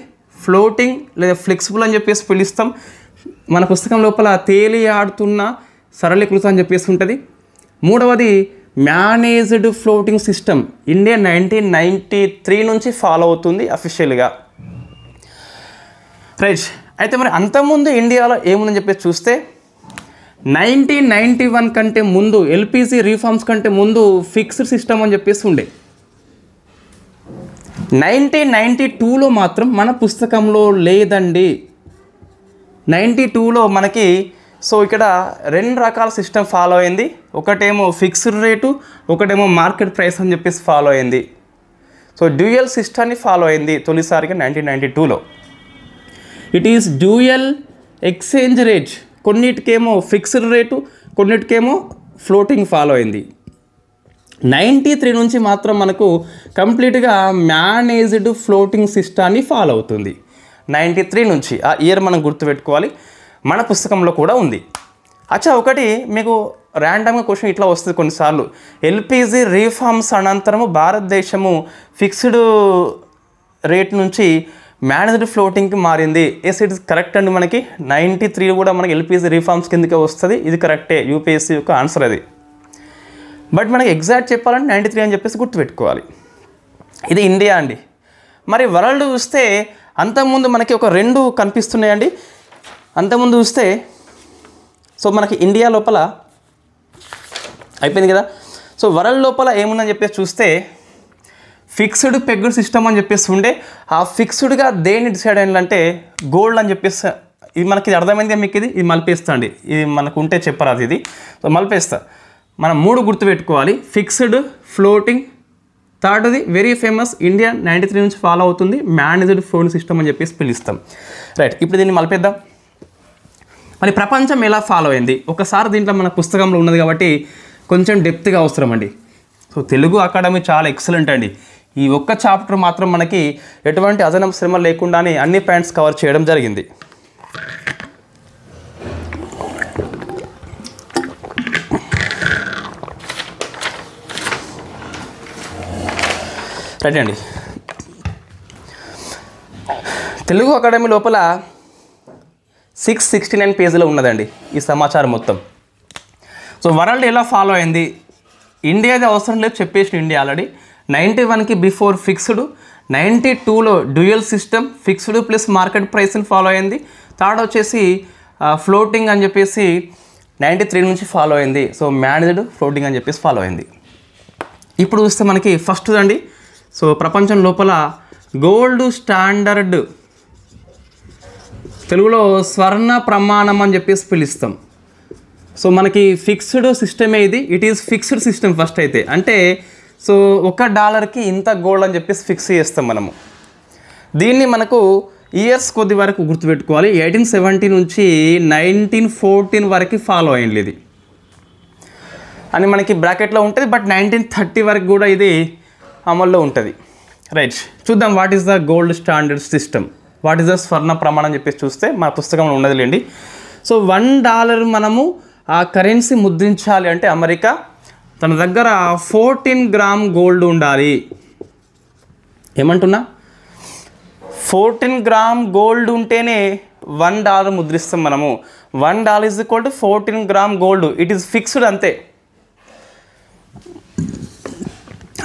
ఫ్లోటింగ్ లేదా ఫ్లెక్సిబుల్ అని చెప్పేసి పిలుస్తాం. మన పుస్తకం లోపల తేలి ఆడుతున్న సరళీకృతం అని చెప్పేసి ఉంటుంది. మూడవది మేనేజ్డ్ ఫ్లోటింగ్ సిస్టమ్, ఇండియా 1993 నుంచి ఫాలో అవుతుంది అఫీషియల్గా. రైట్, అయితే మరి అంతకుముందు ఇండియాలో ఏముందని చెప్పేసి చూస్తే 1991 కంటే ముందు ఎల్పిజి రీఫార్మ్స్ కంటే ముందు ఫిక్స్డ్ సిస్టమ్ అని చెప్పేసి ఉండే. 1992లో మాత్రం మన పుస్తకంలో లేదండి. 92లో మనకి సో ఇక్కడ 2 రకాల సిస్టమ్ ఫాలో అయింది. ఒకటేమో ఫిక్స్డ్ రేటు, ఒకటేమో మార్కెట్ ప్రైస్ అని చెప్పేసి ఫాలో అయింది. సో డ్యూయల్ సిస్టమ్ని ఫాలో అయింది తొలిసారిగా 1992లో. It is dual exchange rate, కొన్నిటికేమో ఫిక్స్డ్ రేటు, కొన్నిటికేమో ఫ్లోటింగ్ ఫాలో అయింది. 93 నుంచి మాత్రం మనకు కంప్లీట్గా మేనేజ్డ్ ఫ్లోటింగ్ సిస్టాన్ని ఫాలో అవుతుంది. 93 నుంచి ఆ ఇయర్ మనం గుర్తుపెట్టుకోవాలి, మన పుస్తకంలో కూడా ఉంది. అచ్చా, ఒకటి మీకు ర్యాండమ్గా క్వశ్చన్ ఇట్లా వస్తుంది కొన్నిసార్లు, ఎల్పిజి రీఫార్మ్స్ అనంతరము భారతదేశము ఫిక్స్డ్ రేట్ నుంచి మేనేజ్డ్ ఫ్లోటింగ్కి మారింది. ఎస్, ఇట్ ఇస్ కరెక్ట్ అండి. మనకి 93 కూడా మనకి ఎల్పిజి రీఫార్మ్స్ కిందకే వస్తుంది, ఇది కరెక్టే, యూపీఎస్సీ యొక్క ఆన్సర్ అది. బట్ మనకి ఎగ్జాక్ట్ చెప్పాలంటే 93 అని చెప్పేసి గుర్తుపెట్టుకోవాలి. ఇది ఇండియా అండి. మరి వరల్డ్ చూస్తే అంతకుముందు మనకి ఒక 2 కనిపిస్తున్నాయండి. అంతకుముందు చూస్తే సో మనకి ఇండియా లోపల అయిపోయింది కదా. సో వరల్డ్ లోపల ఏముందని చెప్పేసి చూస్తే ఫిక్స్డ్ పెగ్డ్ సిస్టమ్ అని చెప్పేసి ఉండే. ఆ ఫిక్స్డ్గా దేన్ని డిసైడ్ అయిందంటే గోల్డ్ అని చెప్పేసి, ఇది మనకి అర్థమైంది మీకు, ఇది మలిపేస్తా అండి, ఇది మనకు ఉంటే చెప్పరాదు, ఇది సో మలిపేస్తా. మనం 3 గుర్తుపెట్టుకోవాలి, ఫిక్స్డ్, ఫ్లోటింగ్, థర్డ్ది వెరీ ఫేమస్ ఇండియా 93 నుంచి ఫాలో అవుతుంది మేనేజ్డ్ ఫ్లోటింగ్ సిస్టమ్ అని చెప్పేసి పిలుస్తాం. రైట్, ఇప్పుడు దీన్ని మలిపేద్దాం. మరి ప్రపంచం ఎలా ఫాలో అయింది ఒకసారి దీంట్లో మన పుస్తకంలో ఉన్నది కాబట్టి కొంచెం డెప్త్గా అవసరం అండి. సో తెలుగు అకాడమీ చాలా ఎక్సలెంట్ అండి. ఈ ఒక్క చాప్టర్ మాత్రం మనకి ఎటువంటి అదనపు శ్రమ లేకుండానే అన్ని పాయింట్స్ కవర్ చేయడం జరిగింది. రైట్ అండి, తెలుగు అకాడమీ లోపల 669 పేజీలో ఉన్నదండి ఈ సమాచారం మొత్తం. సో వరల్డ్ ఎలా ఫాలో అయింది, ఇండియాది అవసరం లేదు చెప్పేసిన ఇండియా ఆల్రెడీ. 91కి బిఫోర్ ఫిక్స్డ్, 92లో dual system fixed plus market ప్రైస్ని ఫాలో అయింది. థర్డ్ వచ్చేసి ఫ్లోటింగ్ అని చెప్పేసి 93 నుంచి ఫాలో అయింది. సో మేనేజ్డ్ ఫ్లోటింగ్ అని చెప్పేసి ఫాలో అయింది. ఇప్పుడు చూస్తే మనకి ఫస్ట్ అండి, సో ప్రపంచం లోపల గోల్డ్ స్టాండర్డ్, తెలుగులో స్వర్ణ ప్రమాణం అని చెప్పేసి పిలుస్తాం. సో మనకి ఫిక్స్డ్ సిస్టమే ఇది. It is fixed system first అయితే. అంటే సో $1కి ఇంత గోల్డ్ అని చెప్పేసి ఫిక్స్ చేస్తాం మనము. దీన్ని మనకు ఇయర్స్ కొద్ది వరకు గుర్తుపెట్టుకోవాలి. 1870 నుంచి 1914 వరకు ఫాలో అయింది ఇది అని మనకి బ్రాకెట్లో ఉంటుంది. బట్ 1930 వరకు కూడా ఇది అమల్లో ఉంటుంది. రైట్, చూద్దాం what is the gold standard system, what is the స్వర్ణ ప్రమాణం అని చెప్పేసి చూస్తే మా పుస్తకంలో ఉన్నదిలేండి. సో $1 మనము ఆ కరెన్సీ ముద్రించాలి అంటే అమెరికా తన దగ్గర 14 గ్రామ్ గోల్డ్ ఉండాలి. ఏమంటున్నా, 14 గ్రామ్ గోల్డ్ ఉంటేనే $1 ముద్రిస్తాం మనము. $1 is equal to 14 gram gold. It is fixed అంతే.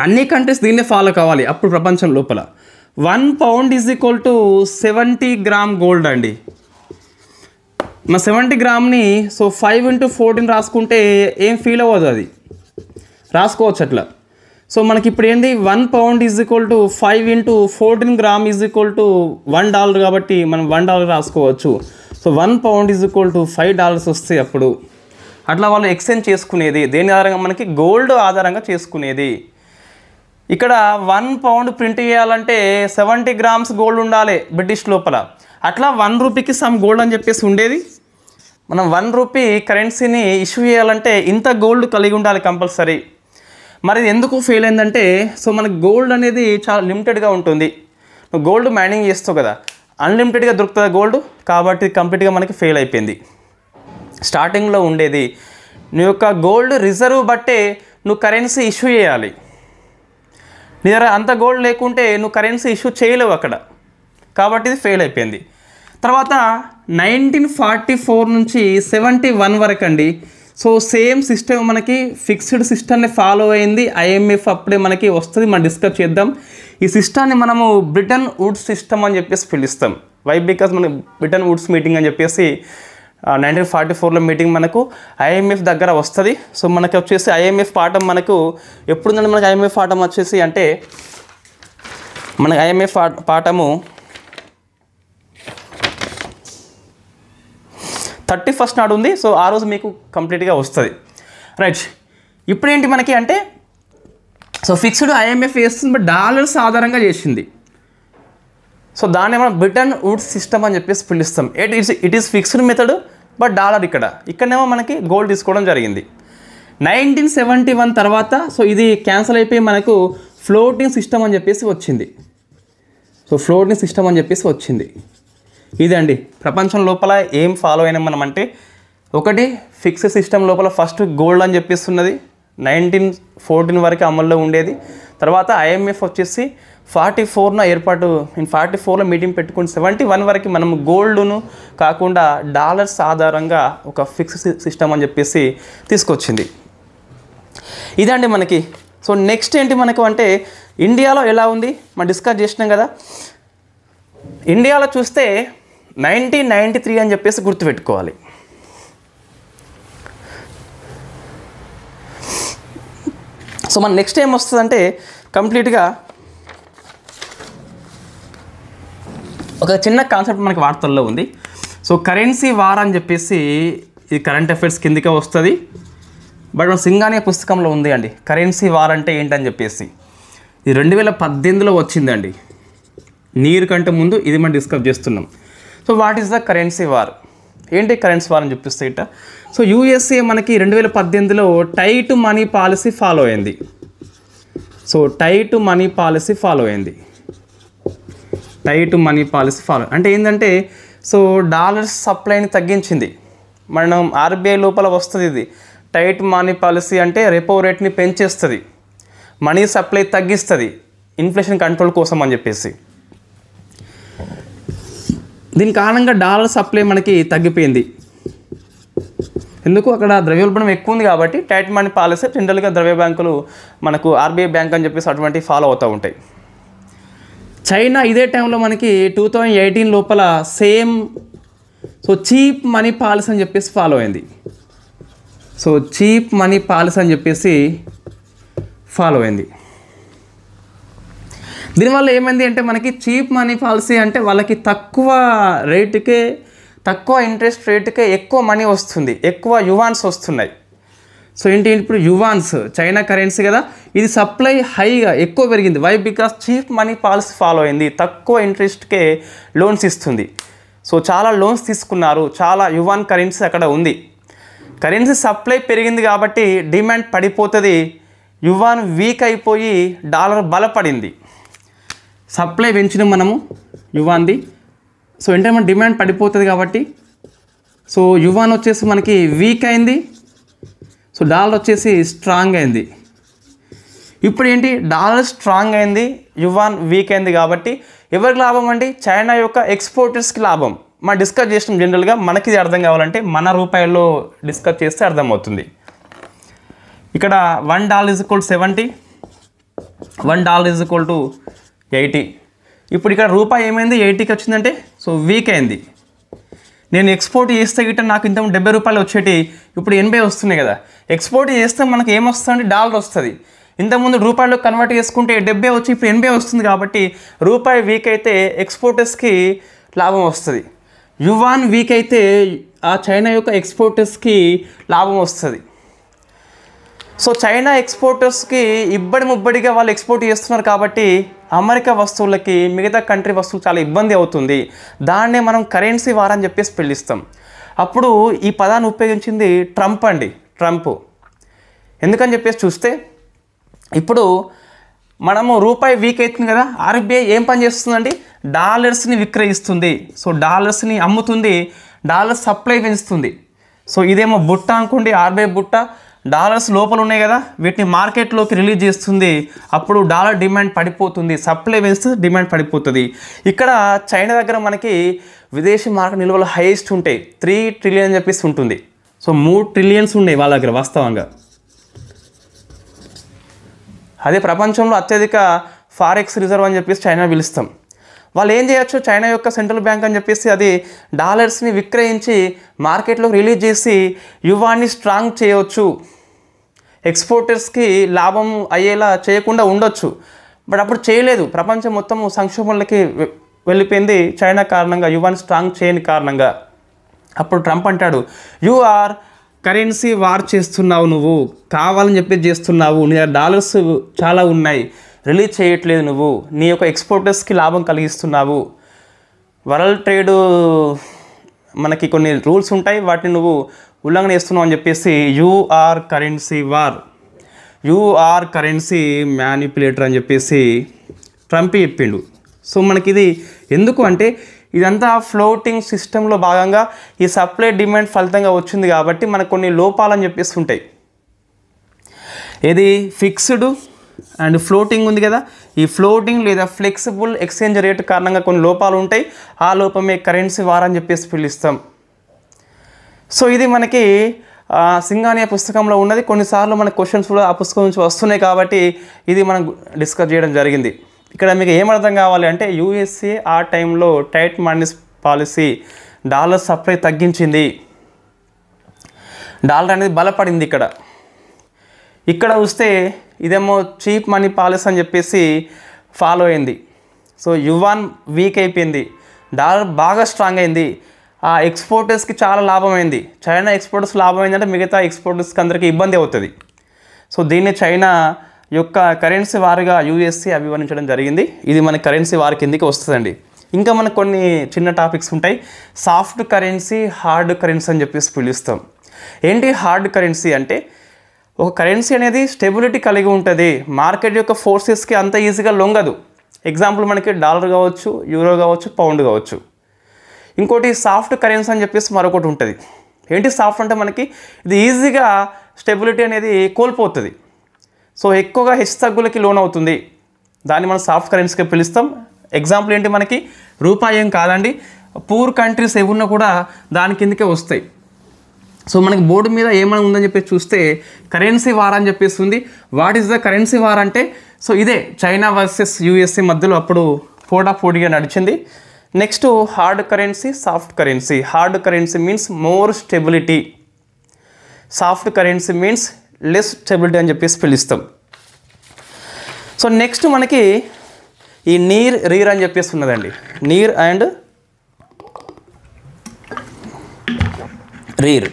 అన్ని కంట్రీస్ దీన్నే ఫాలో కావాలి అప్పుడు ప్రపంచం లోపల. 1 pound is equal to 70 gram gold అండి. మా 70 గ్రామ్ని సో 5 × 14 రాసుకుంటే ఏం ఫీల్ అవ్వదు, అది రాసుకోవచ్చు అట్లా. సో మనకి ఇప్పుడు ఏంది, 1 pound is equal to 5 × 14 gram is equal to $1 కాబట్టి మనం $1 రాసుకోవచ్చు. So 1 pound is equal to $5 వస్తాయి అప్పుడు. అట్లా వాళ్ళు ఎక్స్చేంజ్ చేసుకునేది దేని ఆధారంగా, మనకి గోల్డ్ ఆధారంగా చేసుకునేది. ఇక్కడ 1 పౌండ్ ప్రింట్ చేయాలంటే 70 గ్రామ్స్ గోల్డ్ ఉండాలి బ్రిటిష్ లోపల. అట్లా 1 రూపీకి సమ్ గోల్డ్ అని చెప్పేసి ఉండేది. మనం 1 రూపీ కరెన్సీని ఇష్యూ చేయాలంటే ఇంత గోల్డ్ కలిగి ఉండాలి కంపల్సరీ. మరి ఎందుకు ఫెయిల్ అయిందంటే, సో మనకి గోల్డ్ అనేది చాలా లిమిటెడ్గా ఉంటుంది. నువ్వు గోల్డ్ మైనింగ్ చేస్తావు కదా, అన్లిమిటెడ్గా దొరుకుతుంది గోల్డ్, కాబట్టి కంప్లీట్గా మనకి ఫెయిల్ అయిపోయింది. స్టార్టింగ్లో ఉండేది నీ యొక్క గోల్డ్ రిజర్వ్ బట్టే నువ్వు కరెన్సీ ఇష్యూ చేయాలి. నీ దగ్గర అంత గోల్డ్ లేకుంటే నువ్వు కరెన్సీ ఇష్యూ చేయలేవు అక్కడ, కాబట్టి ఇది ఫెయిల్ అయిపోయింది. తర్వాత 1944 నుంచి 71 వరకు అండి. సో సేమ్ సిస్టమ్ మనకి ఫిక్స్డ్ సిస్టమ్ని ఫాలో అయింది. IMF అప్పుడే మనకి వస్తుంది, మనం డిస్కస్ చేద్దాం. ఈ సిస్టాన్ని మనము బ్రిటన్ వుడ్స్ సిస్టమ్ అని చెప్పేసి పిలుస్తాం. వై, బికాజ్ మనకి బ్రిటన్ వుడ్స్ మీటింగ్ అని చెప్పేసి 1944లో మీటింగ్ మనకు IMF దగ్గర వస్తుంది. సో మనకి వచ్చేసి IMF పాఠం మనకు ఎప్పుడుందండి, మనకి IMF పాఠం వచ్చేసి అంటే మనకి IMF పాఠము 31st నాడు ఉంది. సో ఆ రోజు మీకు కంప్లీట్గా వస్తుంది. రైట్, ఇప్పుడేంటి మనకి అంటే, సో ఫిక్స్డ్ IMF వేస్తుంది, బట్ డాలర్స్ ఆధారంగా చేసింది. సో దాన్ని మనం బ్రిటన్ వుడ్స్ సిస్టమ్ అని చెప్పేసి పిలుస్తాం. It is fixed method, but dollar ఇక్కడనేమో మనకి గోల్డ్ తీసుకోవడం జరిగింది. 1971 తర్వాత సో ఇది క్యాన్సిల్ అయిపోయి మనకు ఫ్లోటింగ్ సిస్టమ్ అని చెప్పేసి వచ్చింది. సో ఫ్లోటింగ్ సిస్టమ్ అని చెప్పేసి వచ్చింది. ఇదండి ప్రపంచం లోపల ఏం ఫాలో అయినా మనం అంటే, ఒకటి ఫిక్స్డ్ సిస్టమ్ లోపల ఫస్ట్ గోల్డ్ అని చెప్పేస్తున్నది 1914 వరకు అమల్లో ఉండేది. తర్వాత IMF వచ్చేసి 44న ఏర్పాటు, 44లో మీటింగ్ పెట్టుకుని 71 వరకు మనం గోల్డ్ను కాకుండా డాలర్స్ ఆధారంగా ఒక ఫిక్స్డ్ సిస్టమ్ అని చెప్పేసి తీసుకొచ్చింది. ఇదండి మనకి. సో నెక్స్ట్ ఏంటి మనకు అంటే, ఇండియాలో ఎలా ఉంది మనం డిస్కస్ చేసినాం కదా. ఇండియాలో చూస్తే 1993 అని చెప్పేసి గుర్తుపెట్టుకోవాలి. సో మన నెక్స్ట్ ఏం వస్తుందంటే, కంప్లీట్గా ఒక చిన్న కాన్సెప్ట్ మనకి వార్తల్లో ఉంది. సో కరెన్సీ వార్ అని చెప్పేసి ఇది కరెంట్ అఫైర్స్ కిందికే వస్తుంది. బట్ మన సింగానియా పుస్తకంలో ఉంది అండి కరెన్సీ వార్ అంటే ఏంటని చెప్పేసి. ఇది 2018లో వచ్చిందండి. నీరు కంటే ముందు ఇది మనం డిస్కస్ చేస్తున్నాం. So what is the currency war, ఏంటి కరెన్సీ వార్ అని చెప్పిస్తే ఇట. సో USA మనకి 2018లో టైట్ మనీ పాలసీ ఫాలో అయింది. So tight money policy follow అయింది. టైట్ మనీ పాలసీ ఫాలో అంటే ఏంటంటే, సో డాలర్స్ సప్లైని తగ్గించింది. మనం RBI లోపల వస్తుంది ఇది. టైట్ మనీ పాలసీ అంటే రెపో రేట్ని పెంచేస్తుంది, మనీ సప్లై తగ్గిస్తుంది ఇన్ఫ్లేషన్ కంట్రోల్ కోసం అని చెప్పేసి. దీని కారణంగా డాలర్ సప్లై మనకి తగ్గిపోయింది. ఎందుకు అక్కడ ద్రవ్యోల్బణం ఎక్కువ ఉంది కాబట్టి టైట్ మనీ పాలసీ జనరల్గా ద్రవ్య బ్యాంకులు మనకు ఆర్బీఐ బ్యాంక్ అని చెప్పేసి అటువంటి ఫాలో అవుతూ ఉంటాయి. చైనా ఇదే టైంలో మనకి 2018 లోపల సేమ్ చీప్ మనీ పాలసీ అని చెప్పేసి ఫాలో అయింది. చీప్ మనీ పాలసీ అని చెప్పేసి ఫాలో అయింది. దీనివల్ల ఏమైంది అంటే మనకి చీప్ మనీ పాలసీ అంటే వాళ్ళకి తక్కువ రేటుకే, తక్కువ ఇంట్రెస్ట్ రేటుకే ఎక్కువ మనీ వస్తుంది, ఎక్కువ యువాన్స్ వస్తున్నాయి. ఏంటి ఇప్పుడు యువాన్స్ చైనా కరెన్సీ కదా, ఇది సప్లై హైగా ఎక్కువ పెరిగింది. Why? Because cheap money policy follow అయింది, తక్కువ ఇంట్రెస్ట్కే లోన్స్ ఇస్తుంది. చాలా లోన్స్ తీసుకున్నారు, చాలా యువాన్ కరెన్సీ అక్కడ ఉంది. కరెన్సీ సప్లై పెరిగింది కాబట్టి డిమాండ్ పడిపోతుంది, యువాన్ వీక్ అయిపోయి డాలర్ బలపడింది. సప్లై పెంచిన మనము యువాన్ది, ఏంటంటే మన డిమాండ్ పడిపోతుంది కాబట్టి యువాన్ వచ్చేసి మనకి వీక్ అయింది, డాలర్ వచ్చేసి స్ట్రాంగ్ అయింది. ఇప్పుడు ఏంటి, డాలర్ స్ట్రాంగ్ అయింది, యువాన్ వీక్ అయింది కాబట్టి ఎవరికి లాభం అండి? చైనా యొక్క ఎక్స్పోర్టర్స్కి లాభం. మనం డిస్కస్ చేసినాం జనరల్గా, మనకి ఇది అర్థం కావాలంటే మన రూపాయల్లో డిస్కస్ చేస్తే అర్థమవుతుంది. ఇక్కడ $1 = 70, $1 = 80. ఇప్పుడు ఇక్కడ రూపాయి ఏమైంది, 80కి వచ్చిందంటే వీక్ అయింది. నేను ఎక్స్పోర్ట్ చేస్తే గిట్ట నాకు ఇంత $70 వచ్చేటి, ఇప్పుడు 80 వస్తున్నాయి కదా. ఎక్స్పోర్ట్ చేస్తే మనకి ఏమొస్తుంది, డాలర్ వస్తుంది. ఇంతకుముందు రూపాయలు కన్వర్ట్ చేసుకుంటే 70 వచ్చి ఇప్పుడు 80 వస్తుంది కాబట్టి రూపాయి వీక్ అయితే ఎక్స్పోర్టర్స్కి లాభం వస్తుంది. యువాన్ వీక్ అయితే ఆ చైనా యొక్క ఎక్స్పోర్టర్స్కి లాభం వస్తుంది. చైనా ఎక్స్పోర్టర్స్కి ముబ్బడిగా వాళ్ళు ఎక్స్పోర్ట్ చేస్తున్నారు కాబట్టి అమెరికా వస్తువులకి మిగతా కంట్రీ వస్తువులు చాలా ఇబ్బంది అవుతుంది. దాన్నే మనం కరెన్సీ వార్ అని చెప్పేసి పిలుస్తాం. అప్పుడు ఈ పదాన్ని ఉపయోగించింది ట్రంప్ అండి. ట్రంప్ ఎందుకని చెప్పేసి చూస్తే, ఇప్పుడు మనము రూపాయి వీక్ అవుతుంది కదా, ఆర్బీఐ ఏం పని చేస్తుందండి, డాలర్స్ని విక్రయిస్తుంది. డాలర్స్ని అమ్ముతుంది, డాలర్ సప్లై పెంచుతుంది. ఇదేమో బుట్ట అనుకోండి, ఆర్బీఐ బుట్ట, డాలర్స్ లోపల ఉన్నాయి కదా, వీటిని మార్కెట్లోకి రిలీజ్ చేస్తుంది. అప్పుడు డాలర్ డిమాండ్ పడిపోతుంది, సప్లై వేస్తే డిమాండ్ పడిపోతుంది. ఇక్కడ చైనా దగ్గర మనకి విదేశీ మార్కెట్ నిల్వలు హైయెస్ట్ ఉంటాయి, 3 ట్రిలియన్ అని చెప్పేసి ఉంటుంది. 3 ట్రిలియన్స్ ఉన్నాయి వాళ్ళ దగ్గర వాస్తవంగా. అదే ప్రపంచంలో అత్యధిక ఫారెక్స్ రిజర్వ్ అని చెప్పేసి చైనా పిలుస్తాం. వాళ్ళు ఏం చేయొచ్చు, చైనా యొక్క సెంట్రల్ బ్యాంక్ అని చెప్పేసి అది డాలర్స్ని విక్రయించి మార్కెట్లో రిలీజ్ చేసి యువాన్ని స్ట్రాంగ్ చేయవచ్చు, ఎక్స్పోర్టర్స్కి లాభం అయ్యేలా చేయకుండా ఉండొచ్చు. బట్ అప్పుడు చేయలేదు, ప్రపంచం మొత్తం సంక్షోభంలోకి వెళ్ళిపోయింది చైనా కారణంగా, యువాన్ని స్ట్రాంగ్ చేయని కారణంగా. అప్పుడు ట్రంప్ అంటాడు, యు ఆర్ కరెన్సీ వార్ చేస్తున్నావు, నువ్వు కావాలని చెప్పి చేస్తున్నావు, నీ డాలర్స్ చాలా ఉన్నాయి, రిలీజ్ చేయట్లేదు, నువ్వు నీ యొక్క ఎక్స్పోర్టర్స్కి లాభం కలిగిస్తున్నావు, వరల్డ్ ట్రేడ్ మనకి కొన్ని రూల్స్ ఉంటాయి, వాటిని నువ్వు ఉల్లంఘన చేస్తున్నావు అని చెప్పేసి you are currency war, you are currency manipulator అని చెప్పేసి ట్రంప్ చెప్పిండు. మనకి ఇది ఎందుకు అంటే ఇదంతా ఫ్లోటింగ్ సిస్టంలో భాగంగా ఈ సప్లై డిమాండ్ ఫలితంగా వచ్చింది కాబట్టి మనకు కొన్ని లోపాలని చెప్పేసి ఉంటాయి. ఇది ఫిక్స్డ్ అండ్ ఫ్లోటింగ్ ఉంది కదా, ఈ ఫ్లోటింగ్ లేదా ఫ్లెక్సిబుల్ ఎక్స్చేంజ్ రేట్ కారణంగా కొన్ని లోపాలు ఉంటాయి. ఆ లోపమే కరెన్సీ వార్ అని చెప్పేసి పిలుస్తాం. ఇది మనకి సింగానియా పుస్తకంలో ఉన్నది. కొన్నిసార్లు మన క్వశ్చన్స్ కూడా ఆ పుస్తకం నుంచి వస్తున్నాయి కాబట్టి ఇది మనం డిస్కస్ చేయడం జరిగింది. ఇక్కడ మీకు ఏమర్థం కావాలి అంటే యూఎస్ఏ ఆ టైంలో tight money policy dollar supply తగ్గించింది, డాలర్ అనేది బలపడింది. ఇక్కడ వస్తే ఇదేమో చీప్ మనీ పాలసీ అని చెప్పేసి ఫాలో అయింది. యువాన్ వీక్ అయిపోయింది, డాలర్ బాగా స్ట్రాంగ్ అయింది, ఆ ఎక్స్పోర్టర్స్కి చాలా లాభమైంది. చైనా ఎక్స్పోర్టర్స్ లాభమైందంటే మిగతా ఎక్స్పోర్టర్స్కి అందరికీ ఇబ్బంది అవుతుంది. దీన్ని చైనా యొక్క కరెన్సీ వారుగా యూఎస్ఏ అభివర్ణించడం జరిగింది. ఇది మన కరెన్సీ వారి కిందికి వస్తుందండి. ఇంకా మనకు కొన్ని చిన్న టాపిక్స్ ఉంటాయి. సాఫ్ట్ కరెన్సీ, హార్డ్ కరెన్సీ అని చెప్పేసి పిలుస్తాం. ఏంటి హార్డ్ కరెన్సీ అంటే ఒక కరెన్సీ అనేది స్టెబిలిటీ కలిగి ఉంటుంది, మార్కెట్ యొక్క ఫోర్సెస్కి అంత ఈజీగా లొంగదు. ఎగ్జాంపుల్ మనకి డాలర్ కావచ్చు, యూరో కావచ్చు, పౌండ్ కావచ్చు. ఇంకోటి సాఫ్ట్ కరెన్సీ అని చెప్పేసి మరొకటి ఉంటుంది. ఏంటి సాఫ్ట్ అంటే మనకి ఇది ఈజీగా స్టెబిలిటీ అనేది కోల్పోతుంది, ఎక్కువగా హెచ్చుతగ్గులకి లోన్ అవుతుంది, దాన్ని మనం సాఫ్ట్ కరెన్సీగా పిలుస్తాం. ఎగ్జాంపుల్ ఏంటి, మనకి రూపాయి ఏం కాదండి, పూర్ కంట్రీస్ ఏమున్నా కూడా దాని కిందకే వస్తాయి. సో మనకి బోర్డు మీద ఏమైనా ఉందని చెప్పేసి చూస్తే కరెన్సీ వార్ అని చెప్పేసి ఉంది. What is the currency war అంటే సో ఇదే చైనా వర్సెస్ యూఎస్ఏ మధ్యలో అప్పుడు పోటాపోటీగా నడిచింది. Next hard currency, soft currency. Hard currency means more stability, soft currency means less stability అని చెప్పేసి పిలుస్తాం. సో నెక్స్ట్ మనకి ఈ నీర్ రీర్ అని చెప్పేసి ఉన్నదండి. నీర్ అండ్ రీర్.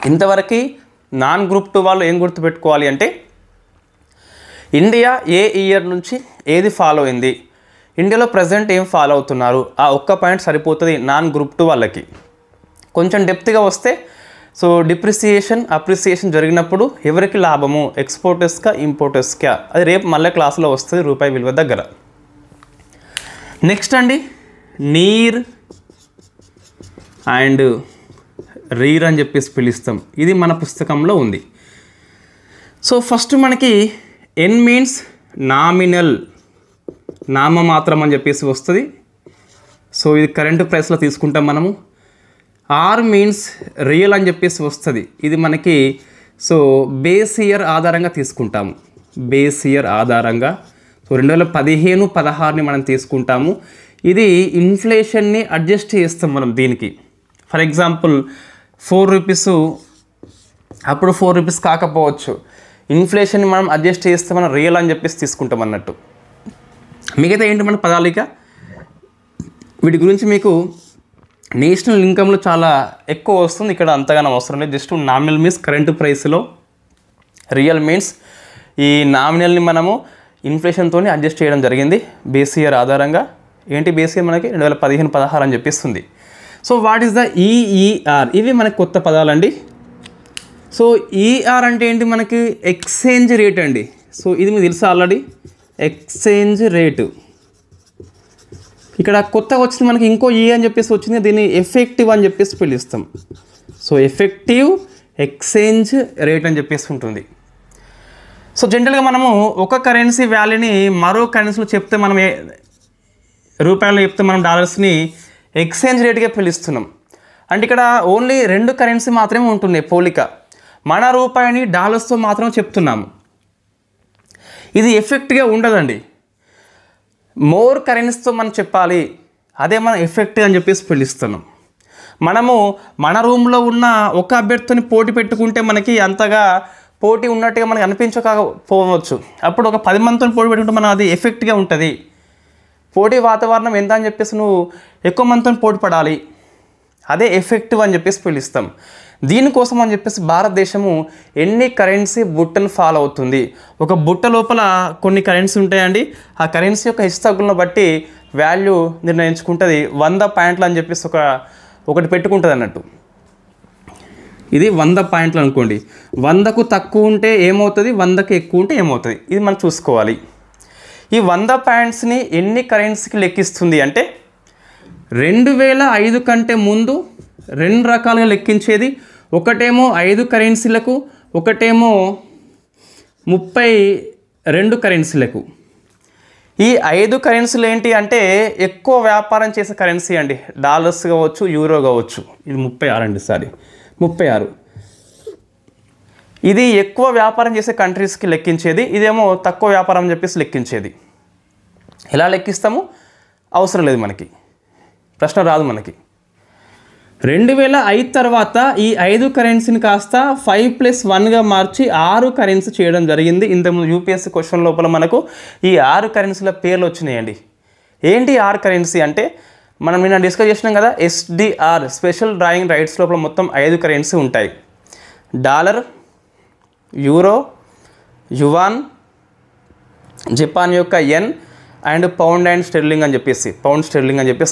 ఇంతవరకు నాన్ గ్రూప్ 2 వాళ్ళు ఏం గుర్తుపెట్టుకోవాలి అంటే ఇండియా ఏ ఇయర్ నుంచి ఏది ఫాలో అయింది, ఇండియాలో ప్రజెంట్ ఏం ఫాలో అవుతున్నారు, ఆ ఒక్క పాయింట్ సరిపోతుంది నాన్ గ్రూప్ 2 వాళ్ళకి. కొంచెం డెప్త్గా వస్తే సో డిప్రిసియేషన్ అప్రిసియేషన్ జరిగినప్పుడు ఎవరికి లాభము, ఎక్స్పోర్టర్స్కా ఇంపోర్టర్స్కా, అది రేపు మళ్ళీ క్లాసులో వస్తుంది రూపాయి విలువ దగ్గర. నెక్స్ట్ అండి నీర్ అండ్ రీర్ అని చెప్పేసి పిలుస్తాం. ఇది మన పుస్తకంలో ఉంది. సో ఫస్ట్ మనకి ఎన్ మీన్స్ నామినల్, నామమాత్రం అని చెప్పేసి వస్తుంది. సో ఇది కరెంట్ ప్రైస్లో తీసుకుంటాం మనము. ఆర్ మీన్స్ రియల్ అని చెప్పేసి వస్తుంది. ఇది మనకి సో బేస్ ఇయర్ ఆధారంగా తీసుకుంటాము. బేస్ ఇయర్ ఆధారంగా సో 2015-16ని మనం తీసుకుంటాము. ఇది ఇన్ఫ్లేషన్ని అడ్జస్ట్ చేస్తాం మనం దీనికి. ఫర్ ఎగ్జాంపుల్ 4 రూపీస్ అప్పుడు 4 రూపీస్ కాకపోవచ్చు, ఇన్ఫ్లేషన్ని మనం అడ్జస్ట్ చేస్తే మనం రియల్ అని చెప్పేసి తీసుకుంటాం అన్నట్టు. మిగతా ఏంటి మన పదాలు, ఇక వీటి గురించి మీకు నేషనల్ ఇన్కంలో చాలా ఎక్కువ వస్తుంది, ఇక్కడ అంతగానో అవసరం లేదు. జస్ట్ నామినల్ మీన్స్ కరెంట్ ప్రైస్లో, రియల్ మీన్స్ ఈ నామినల్ని మనము ఇన్ఫ్లేషన్తో అడ్జస్ట్ చేయడం జరిగింది బేస్ ఇయర్ ఆధారంగా. ఏంటి బేస్ ఇయర్ మనకి 2015-16 అని చెప్పిస్తుంది. So what is the EER, ఇవి మనకి కొత్త పదాలండి. సో ఈఆర్ అంటే ఏంటి, మనకి ఎక్స్చేంజ్ రేట్ అండి. సో ఇది మీకు తెలుసా ఆల్రెడీ, ఎక్స్చేంజ్ రేటు. ఇక్కడ కొత్తగా వచ్చింది మనకి ఇంకో ఈ అని చెప్పేసి వచ్చింది, దీన్ని ఎఫెక్టివ్ అని చెప్పేసి పిలుస్తాం. సో ఎఫెక్టివ్ ఎక్స్చేంజ్ రేట్ అని చెప్పేసి ఉంటుంది. సో జనరల్గా మనము ఒక కరెన్సీ వాల్యూని మరో కరెన్సీలో చెప్తే మనం రూపాయలు చెప్తే మనం డాలర్స్ని ఎక్స్చేంజ్ రేట్గా పిలుస్తున్నాం. అంటే ఇక్కడ ఓన్లీ 2 కరెన్సీ మాత్రమే ఉంటున్నాయి పోలిక, మన రూపాయిని డాలర్స్తో మాత్రం చెప్తున్నాము. ఇది ఎఫెక్ట్గా ఉండదండి, మోర్ కరెన్సీతో మనం చెప్పాలి, అదే మనం ఎఫెక్ట్ అని చెప్పేసి పిలుస్తున్నాం. మనము మన రూమ్లో ఉన్న ఒక అభ్యర్థిని పోటీ పెట్టుకుంటే మనకి అంతగా పోటీ ఉన్నట్టుగా మనకు అనిపించకపోవచ్చు. అప్పుడు ఒక 10 మందితో పోటీ పెట్టుకుంటే మనం అది ఎఫెక్ట్గా ఉంటుంది. పోటీ వాతావరణం ఎంత అని చెప్పేసి నువ్వు ఎక్కువ మందితో పోటీ పడాలి, అదే ఎఫెక్టివ్ అని చెప్పేసి పిలుస్తాం. దీనికోసం అని చెప్పేసి భారతదేశము ఎన్ని కరెన్సీ బుట్టను ఫాలో అవుతుంది. ఒక బుట్ట లోపల కొన్ని కరెన్సీ ఉంటాయండి, ఆ కరెన్సీ యొక్క హెచ్చుతగ్గులను బట్టి వాల్యూ నిర్ణయించుకుంటుంది. 100 పాయింట్లు అని చెప్పేసి ఒకటి పెట్టుకుంటుంది అన్నట్టు. ఇది 100 పాయింట్లు అనుకోండి, 100కు తక్కువ ఉంటే ఏమవుతుంది, 100కు ఎక్కువ ఉంటే ఏమవుతుంది, ఇది మనం చూసుకోవాలి. ఈ 100 పాయింట్స్ని ఎన్ని కరెన్సీకి లెక్కిస్తుంది అంటే 2005 కంటే ముందు 2 రకాలుగా లెక్కించేది. ఒకటేమో 5 కరెన్సీలకు, ఒకటేమో 32 కరెన్సీలకు. ఈ 5 కరెన్సీలు ఏంటి అంటే ఎక్కువ వ్యాపారం చేసే కరెన్సీ అండి, డాలర్స్ కావచ్చు, యూరో కావచ్చు. ఇది 36 అండి, సారీ 36. ఇది ఎక్కువ వ్యాపారం చేసే కంట్రీస్కి లెక్కించేది, ఇదేమో తక్కువ వ్యాపారం అని చెప్పేసి లెక్కించేది. ఎలా లెక్కిస్తాము అవసరం లేదు, మనకి ప్రశ్న రాదు మనకి. 2005 తర్వాత ఈ 5 కరెన్సీని కాస్త 5+1గా మార్చి 6 కరెన్సీ చేయడం జరిగింది. ఇంతకుముందు యూపీఎస్సీ క్వశ్చన్ లోపల మనకు ఈ 6 కరెన్సీల పేర్లు వచ్చినాయండి. ఏంటి 6 కరెన్సీ అంటే మనం నిన్న డిస్కస్ చేసినాం కదా, ఎస్డిఆర్ స్పెషల్ డ్రాయింగ్ రైట్స్ లోపల మొత్తం 5 కరెన్సీ ఉంటాయి. డాలర్, యూరో, యువాన్, జపాన్ యొక్క yen and pound and sterling అని చెప్పేసి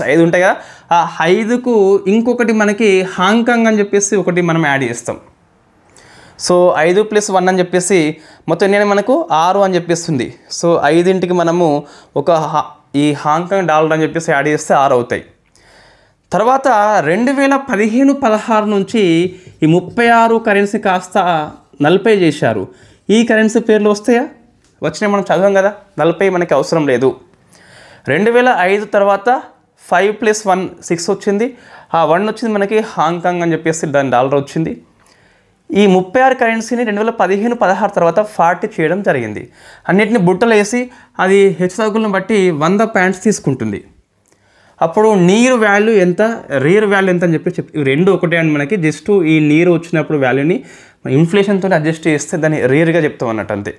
5 ఉంటాయి కదా. ఆ 5కు ఇంకొకటి మనకి హాంకాంగ్ అని చెప్పేసి ఒకటి మనం యాడ్ చేస్తాం. సో 5+1 అని చెప్పేసి మొత్తం నేను మనకు 6 అని చెప్పేస్తుంది. సో 5ంటికి మనము ఈ హాంకాంగ్ డాలర్ అని చెప్పేసి యాడ్ చేస్తే 6 అవుతాయి. తర్వాత 2015-16 నుంచి ఈ 36 కరెన్సీ కాస్త 40 చేశారు. ఈ కరెన్సీ పేర్లు వస్తాయా, వచ్చినాయి మనం చదవం కదా, 40 మనకి అవసరం లేదు. 2005 తర్వాత 5 + 1 6 వచ్చింది. ఆ 1 వచ్చింది మనకి హాంకాంగ్ అని చెప్పేసి దాని డాలర్ వచ్చింది. ఈ 36 కరెన్సీని 2015-16 తర్వాత 40 చేయడం జరిగింది. అన్నిటిని బుట్టలు వేసి అది హెచ్చుతగ్గులను బట్టి 100 పాయింట్స్ తీసుకుంటుంది. అప్పుడు నీరు వాల్యూ ఎంత, రీర్ వాల్యూ ఎంత అని చెప్పి ఇవి రెండు ఒకటే అండి. మనకి జస్ట్ ఈ నీరు వచ్చినప్పుడు వాల్యూని ఇన్ఫ్లేషన్తో అడ్జస్ట్ చేస్తే దాన్ని రీర్గా చెప్తాం అన్నట్టు అంతే.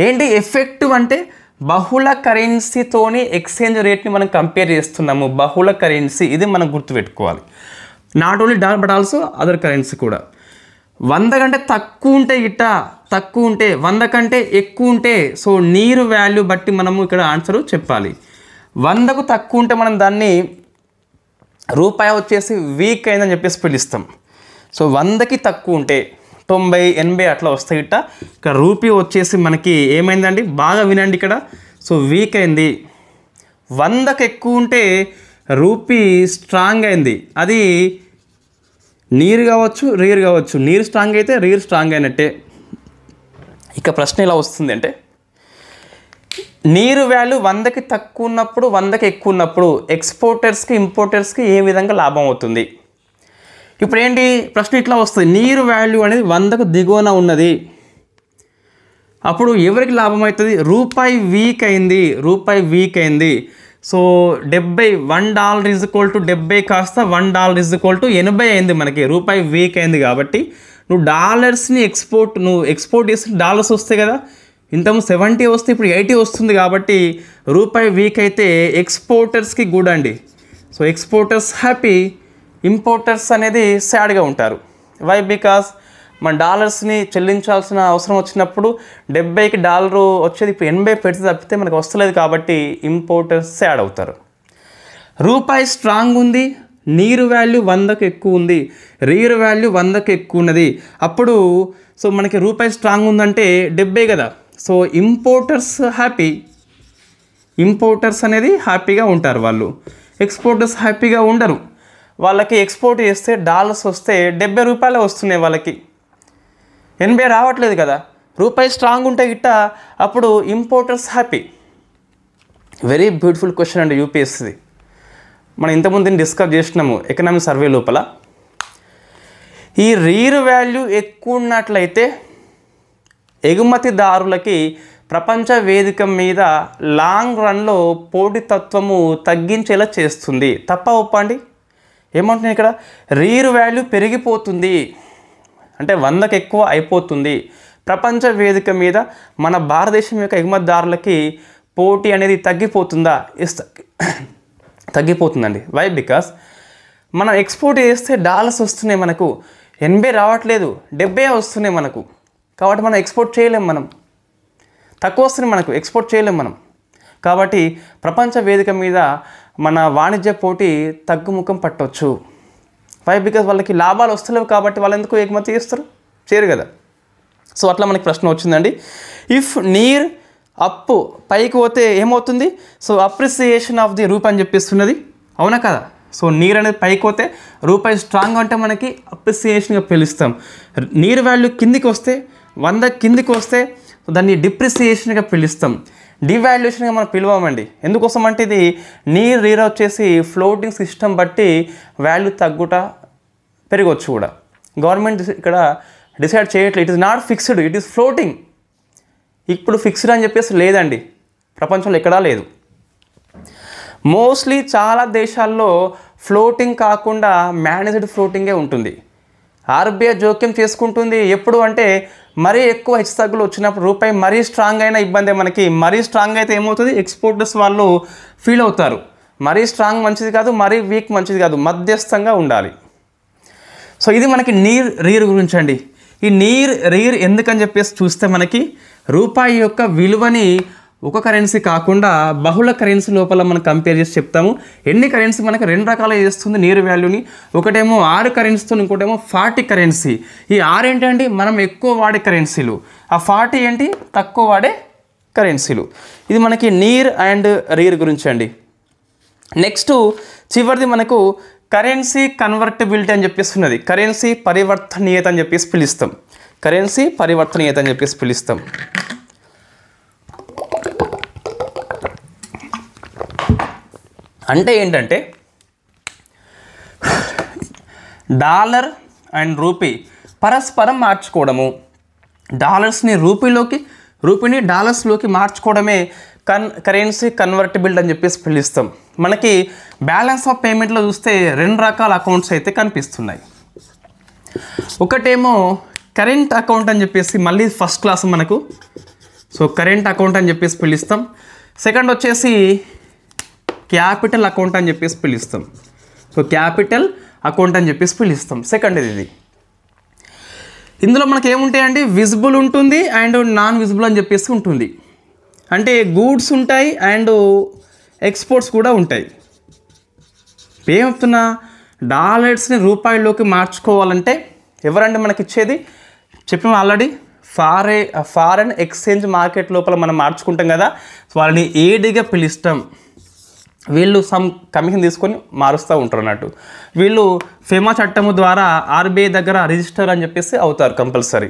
ఏంటి ఎఫెక్టివ్ అంటే బహుళ కరెన్సీతోని ఎక్స్చేంజ్ రేట్ని మనం కంపేర్ చేస్తున్నాము. బహుళ కరెన్సీ ఇది మనం గుర్తుపెట్టుకోవాలి. Not only dollar but also other currency కూడా. 100 కంటే తక్కువ ఉంటే తక్కువ ఉంటే 100 కంటే ఎక్కువ ఉంటే సో నీరు వాల్యూ బట్టి మనము ఇక్కడ ఆన్సరు చెప్పాలి. 100కు తక్కువ ఉంటే మనం దాన్ని రూపాయి వచ్చేసి వీక్ అయిందని చెప్పేసి పిలుస్తాం. సో 100కి తక్కువ ఉంటే 90, 80 అట్లా వస్తాయి ఇక్కడ రూపీ వచ్చేసి మనకి ఏమైందండి, బాగా వినండి ఇక్కడ. సో వీక్ అయింది. 100కి ఎక్కువ ఉంటే రూపీ స్ట్రాంగ్ అయింది. అది నీరు కావచ్చు, రీర్ కావచ్చు. నీరు స్ట్రాంగ్ అయితే రీర్ స్ట్రాంగ్ అయినట్టే. ఇక ప్రశ్న ఎలా వస్తుంది అంటే నీరు వాల్యూ 100కి తక్కువ ఉన్నప్పుడు 100కి ఎక్కువ ఉన్నప్పుడు ఎక్స్పోర్టర్స్కి ఇంపోర్టర్స్కి ఏ విధంగా లాభం అవుతుంది. ఇప్పుడు ఏంటి ప్రశ్న ఇట్లా వస్తుంది, నీరు వాల్యూ అనేది 100కు దిగువన ఉన్నది, అప్పుడు ఎవరికి లాభం అవుతుంది, రూపాయి వీక్ అయింది. సో $1 ఈజ్ ఈక్వల్ టు 70 కాస్త $1 ఈజ్ ఈక్వల్ టు 80 అయింది. మనకి రూపాయి వీక్ అయింది కాబట్టి నువ్వు డాలర్స్ని ఎక్స్పోర్ట్ చేస్తే డాలర్స్ వస్తాయి కదా, ఇంతకు 70 వస్తే ఇప్పుడు 80 వస్తుంది కాబట్టి రూపాయి వీక్ అయితే ఎక్స్పోర్టర్స్కి గుడ్ అండి. సో ఎక్స్పోర్టర్స్ హ్యాపీ, ఇంపోర్టర్స్ అనేది సాడ్గా ఉంటారు. వై? బికాస్ మన డాలర్స్ని చెల్లించాల్సిన అవసరం వచ్చినప్పుడు 70కి డాలరు వచ్చేది ఇప్పుడు 80 పెడితే తప్పితే మనకు వస్తలేదు కాబట్టి ఇంపోర్టర్స్ సాడ్ అవుతారు. రూపాయి స్ట్రాంగ్ ఉంది, నీరు వాల్యూ 100కు ఎక్కువ ఉంది, రీర్ వాల్యూ 100కు ఎక్కువ ఉన్నది. అప్పుడు సో మనకి రూపాయి స్ట్రాంగ్ ఉందంటే 70 కదా. సో ఇంపోర్టర్స్ హ్యాపీ, ఇంపోర్టర్స్ అనేది హ్యాపీగా ఉంటారు వాళ్ళు. ఎక్స్పోర్టర్స్ హ్యాపీగా ఉండరు. వాళ్ళకి ఎక్స్పోర్ట్ చేస్తే డాలర్స్ వస్తే $70 వస్తున్నాయి, వాళ్ళకి 80 రావట్లేదు కదా. రూపాయి స్ట్రాంగ్ ఉంటే అప్పుడు importers happy. Very beautiful question అండి యూపీఎస్సీ. మనం ఇంతకుముందు దీన్ని డిస్కస్ చేసినాము ఎకనామిక్ సర్వే లోపల. ఈ రీర్ వాల్యూ ఎక్కువ ఉన్నట్లయితే ఎగుమతిదారులకి ప్రపంచ వేదిక మీద లాంగ్ రన్లో పోటీతత్వము తగ్గించేలా చేస్తుంది. తప్ప ఒప్పండి? ఏమంటున్నాయి ఇక్కడ, రీర్ వాల్యూ పెరిగిపోతుంది అంటే 100కి ఎక్కువ అయిపోతుంది. ప్రపంచ వేదిక మీద మన భారతదేశం యొక్క ఎగుమతిదారులకి పోటీ అనేది తగ్గిపోతుందా? తగ్గిపోతుందండి. వై? బికాస్ మనం ఎక్స్పోర్ట్ చేస్తే డాలర్స్ వస్తున్నాయి, మనకు 80 రావట్లేదు, 70 వస్తున్నాయి మనకు. కాబట్టి మనం ఎక్స్పోర్ట్ చేయలేం, మనం తక్కువ వస్తున్నాయి మనకు, ఎక్స్పోర్ట్ చేయలేం మనం. కాబట్టి ప్రపంచ వేదిక మీద మన వాణిజ్య పోటీ తగ్గుముఖం పట్టవచ్చు. వై? బికాజ్ వాళ్ళకి లాభాలు వస్తలేవు కాబట్టి వాళ్ళు ఎందుకు ఎగుమతి చేస్తారు, చేయరు కదా. సో అట్లా మనకి ప్రశ్న వచ్చిందండి. ఇఫ్ నీర్ అప్పు పైకి పోతే ఏమవుతుంది, so appreciation of the rupee అని చెప్పిస్తున్నది, అవునా కదా. సో నీరు అనేది పైకి పోతే రూపాయి స్ట్రాంగ్ అంటే మనకి అప్రిసియేషన్గా పిలుస్తాం. నీరు వాల్యూ కిందికి వస్తే 100 కిందికి వస్తే దాన్ని డిప్రిసియేషన్గా పిలుస్తాం, డివాల్యుయేషన్గా మనం పిలవమండి. ఎందుకోసం అంటే ఇది నీరు రీర్ వచ్చేసి ఫ్లోటింగ్ సిస్టమ్ బట్టి వాల్యూ తగ్గుట పెరగవచ్చు కూడా. గవర్నమెంట్ ఇక్కడ డిసైడ్ చేయట్లేదు. It is not fixed, it is floating. ఇప్పుడు ఫిక్స్డ్ అని చెప్పేసి లేదండి, ప్రపంచంలో ఎక్కడా లేదు. మోస్ట్లీ చాలా దేశాల్లో ఫ్లోటింగ్ కాకుండా మేనేజ్డ్ ఫ్లోటింగే ఉంటుంది. ఆర్బీఐ జోక్యం చేసుకుంటుంది ఎప్పుడు అంటే మరీ ఎక్కువ హెచ్చుతగ్గులు వచ్చినప్పుడు. రూపాయి మరీ స్ట్రాంగ్ అయినా ఇబ్బందే మనకి. మరీ స్ట్రాంగ్ అయితే ఏమవుతుంది, ఎక్స్పోర్టర్స్ వాళ్ళు ఫీల్ అవుతారు. మరీ స్ట్రాంగ్ మంచిది కాదు, మరీ వీక్ మంచిది కాదు, మధ్యస్థంగా ఉండాలి. సో ఇది మనకి నీర్ రీర్ గురించి అండి. ఈ నీర్ రీర్ ఎందుకని చెప్పేసి చూస్తే మనకి రూపాయి యొక్క విలువని ఒక కరెన్సీ కాకుండా బహుళ కరెన్సీ లోపల మనం కంపేర్ చేసి చెప్తాము. ఎన్ని కరెన్సీ మనకి 2 రకాలుగా చేస్తుంది నీరు వాల్యూని. ఒకటేమో 6 కరెన్సీతో, ఇంకోటేమో 40 కరెన్సీ. ఈ 6 ఏంటండి, మనం ఎక్కువ వాడే కరెన్సీలు. ఆ 40 ఏంటి, తక్కువ వాడే కరెన్సీలు. ఇది మనకి నీర్ అండ్ రీర్ గురించి అండి. నెక్స్ట్ చివరిది మనకు కరెన్సీ కన్వర్టబిలిటీ అని చెప్పేస్తున్నది. కరెన్సీ పరివర్తనీయత అని చెప్పేసి పిలుస్తాం. కరెన్సీ పరివర్తనీయత అని చెప్పేసి పిలుస్తాం. అంటే ఏంటంటే డాలర్ అండ్ రూపీ పరస్పరం మార్చుకోవడము, డాలర్స్ని రూపీని డాలర్స్లోకి మార్చుకోవడమే కరెన్సీ కన్వర్టబిలిటీ అని చెప్పేసి పిలుస్తాం. మనకి బ్యాలెన్స్ ఆఫ్ పేమెంట్లో చూస్తే 2 రకాల అకౌంట్స్ అయితే కనిపిస్తున్నాయి. ఒకటేమో కరెంట్ అకౌంట్ అని చెప్పేసి మళ్ళీ ఫస్ట్ క్లాస్ మనకు, సో కరెంట్ అకౌంట్ అని చెప్పేసి పిలుస్తాం. సెకండ్ వచ్చేసి క్యాపిటల్ అకౌంట్ అని చెప్పేసి పిలుస్తాం. సో క్యాపిటల్ అకౌంట్ అని చెప్పేసి పిలుస్తాం. సెకండ్ ఇది. ఇందులో మనకి ఏముంటాయండి, విజిబుల్ ఉంటుంది అండ్ నాన్ విజిబుల్ అని చెప్పేసి ఉంటుంది. అంటే గూడ్స్ ఉంటాయి అండ్ ఎక్స్పోర్ట్స్ కూడా ఉంటాయి. ఏం చెప్తున్నా, డాలర్స్ని రూపాయల్లోకి మార్చుకోవాలంటే ఎవరంటే మనకి ఇచ్చేది, చెప్పిన ఆల్రెడీ ఫారెన్ ఎక్స్చేంజ్ మార్కెట్ లోపల మనం మార్చుకుంటాం కదా, వాళ్ళని ఏడిగా పిలుస్తాం. వీళ్ళు సమ్ కమిషన్ తీసుకొని మారుస్తూ ఉంటారు అన్నట్టు. వీళ్ళు ఫెమా చట్టము ద్వారా ఆర్బీఐ దగ్గర రిజిస్టర్ అని చెప్పేసి అవుతారు కంపల్సరీ.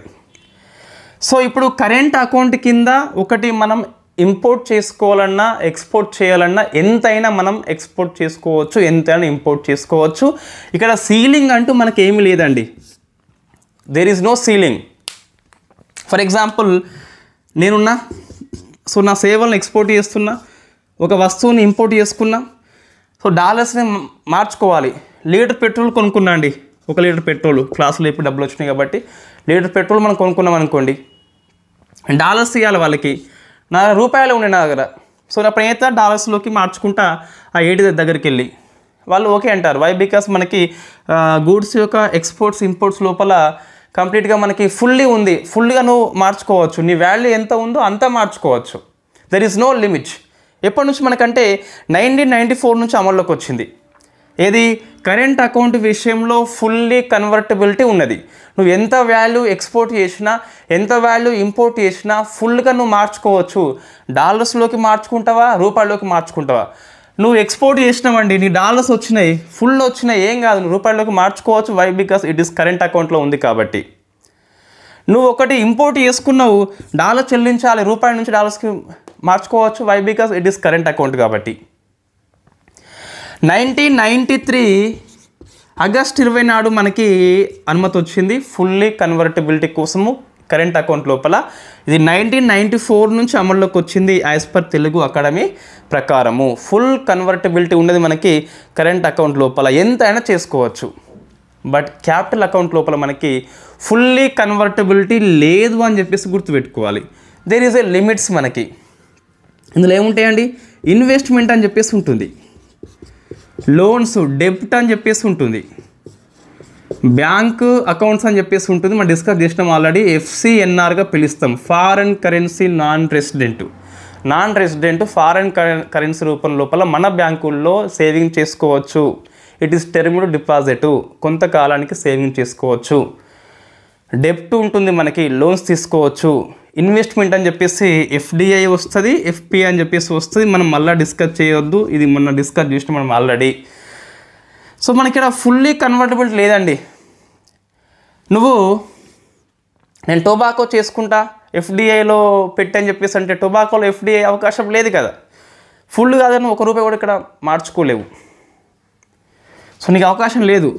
సో ఇప్పుడు కరెంట్ అకౌంట్ కింద ఒకటి మనం ఇంపోర్ట్ చేసుకోవాలన్నా ఎక్స్పోర్ట్ చేయాలన్నా ఎంతైనా మనం ఎక్స్పోర్ట్ చేసుకోవచ్చు, ఎంతైనా ఇంపోర్ట్ చేసుకోవచ్చు. ఇక్కడ సీలింగ్ అంటూ మనకి ఏమీ లేదండి. There is no ceiling. For example నేనున్నా, సో నా సేవలను ఎక్స్పోర్ట్ చేస్తున్నా, ఒక వస్తువుని ఇంపోర్ట్ చేసుకున్నా, సో డాలర్స్ని మార్చుకోవాలి. లీటర్ పెట్రోల్ కొనుక్కున్నా అండి, 1 లీటర్ పెట్రోల్, క్లాసులో ఇప్పుడు డబ్బులు వచ్చినాయి కాబట్టి లీటర్ పెట్రోల్ మనం కొనుక్కున్నాం అనుకోండి, డాలర్స్ ఇవ్వాలి వాళ్ళకి. నా రూపాయలు ఉన్నాయి నా దగ్గర, సో అప్పుడు ఏదైతే డాలర్స్లోకి మార్చుకుంటా ఆ ఏడి దగ్గరికి వెళ్ళి వాళ్ళు ఓకే అంటారు. వై? బికాస్ మనకి గూడ్స్ యొక్క ఎక్స్పోర్ట్స్ ఇంపోర్ట్స్ లోపల కంప్లీట్గా మనకి ఫుల్గా నువ్వు మార్చుకోవచ్చు, నీ వాల్యూ ఎంత ఉందో అంతా మార్చుకోవచ్చు. There is no limit. ఎప్పటి నుంచి మనకంటే 1994 నుంచి అమల్లోకి వచ్చింది. ఏది? కరెంట్ అకౌంట్ విషయంలో ఫుల్లీ కన్వర్టబిలిటీ ఉన్నది. నువ్వు ఎంత వాల్యూ ఎక్స్పోర్ట్ చేసినా, ఎంత వాల్యూ ఇంపోర్ట్ చేసినా ఫుల్గా నువ్వు మార్చుకోవచ్చు. డాలర్స్లోకి మార్చుకుంటావా, రూపాయల్లోకి మార్చుకుంటావా? నువ్వు ఎక్స్పోర్ట్ చేసినావండి, నీ డాలర్స్ వచ్చినాయి, ఫుల్ వచ్చినాయి, ఏం కాదు, నువ్వు రూపాయల్లోకి మార్చుకోవచ్చు. Why? Because it is current అకౌంట్లో ఉంది కాబట్టి. నువ్వు ఒకటి ఇంపోర్ట్ చేసుకున్నావు, డాలర్ చెల్లించాలి, రూపాయల నుంచి డాలర్స్కి మార్చుకోవచ్చు. Why? Because it is current account కాబట్టి. 1993 ఆగస్ట్ 20 నాడు మనకి అనుమతి వచ్చింది ఫుల్లీ కన్వర్టబిలిటీ కోసము కరెంట్ అకౌంట్ లోపల. ఇది 1994 నుంచి అమల్లోకి వచ్చింది యాజ్ పర్ తెలుగు అకాడమీ ప్రకారము. ఫుల్ కన్వర్టబిలిటీ ఉన్నది మనకి కరెంట్ అకౌంట్ లోపల, ఎంతైనా చేసుకోవచ్చు. బట్ క్యాపిటల్ అకౌంట్ లోపల మనకి ఫుల్లీ కన్వర్టబిలిటీ లేదు అని చెప్పేసి గుర్తుపెట్టుకోవాలి. దేర్ ఈజ్ ఏ లిమిట్స్ మనకి. ఇందులో ఏముంటాయండి, ఇన్వెస్ట్మెంట్ అని చెప్పేసి ఉంటుంది, లోన్స్, డెబ్ట్ అని చెప్పేసి ఉంటుంది, బ్యాంక్ అకౌంట్స్ అని చెప్పేసి ఉంటుంది. మనం డిస్కస్ చేసినాం ఆల్రెడీ. FCNRగా పిలుస్తాం, foreign currency non resident foreign currency రూపం లోపల మన బ్యాంకుల్లో సేవింగ్ చేసుకోవచ్చు. ఇట్ ఈస్ టెర్మ్డ్ డిపాజిట్, కొంతకాలానికి సేవింగ్ చేసుకోవచ్చు. డెబ్ట్ ఉంటుంది మనకి, లోన్స్ తీసుకోవచ్చు. ఇన్వెస్ట్మెంట్ అని చెప్పేసి FDI వస్తుంది, FPI అని చెప్పేసి వస్తుంది. మనం మళ్ళీ డిస్కస్ చేయొద్దు, ఇది మొన్న డిస్కస్ చేసినాం మనం ఆల్రెడీ. సో మనకి ఇక్కడ ఫుల్లీ కన్వర్టబుల్ లేదండి. నేను టొబాకో చేసుకుంటా FDIలో పెట్టని చెప్పేసి అంటే టొబాకోలో FDI అవకాశం లేదు కదా, ఫుల్ కాదని ₹1 కూడా ఇక్కడ మార్చుకోలేవు. సో నీకు అవకాశం లేదు.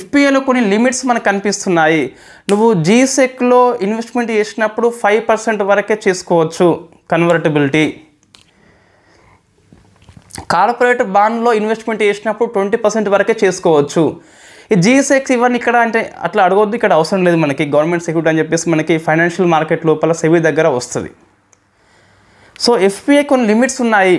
FPIలో కొన్ని లిమిట్స్ మనకు కనిపిస్తున్నాయి. నువ్వు GSECలో ఇన్వెస్ట్మెంట్ చేసినప్పుడు 5% వరకే చేసుకోవచ్చు కన్వర్టబిలిటీ. కార్పొరేట్ బాండ్లో ఇన్వెస్ట్మెంట్ చేసినప్పుడు 20% వరకే చేసుకోవచ్చు. ఈ GSEC ఇవన్నీ ఇక్కడ అంటే అట్లా అడగొద్దు, ఇక్కడ అవసరం లేదు మనకి. గవర్నమెంట్ సెక్యూరిటీ అని చెప్పేసి మనకి ఫైనాన్షియల్ మార్కెట్ లోపల సెబీ దగ్గర వస్తుంది. సో FPI కొన్ని లిమిట్స్ ఉన్నాయి.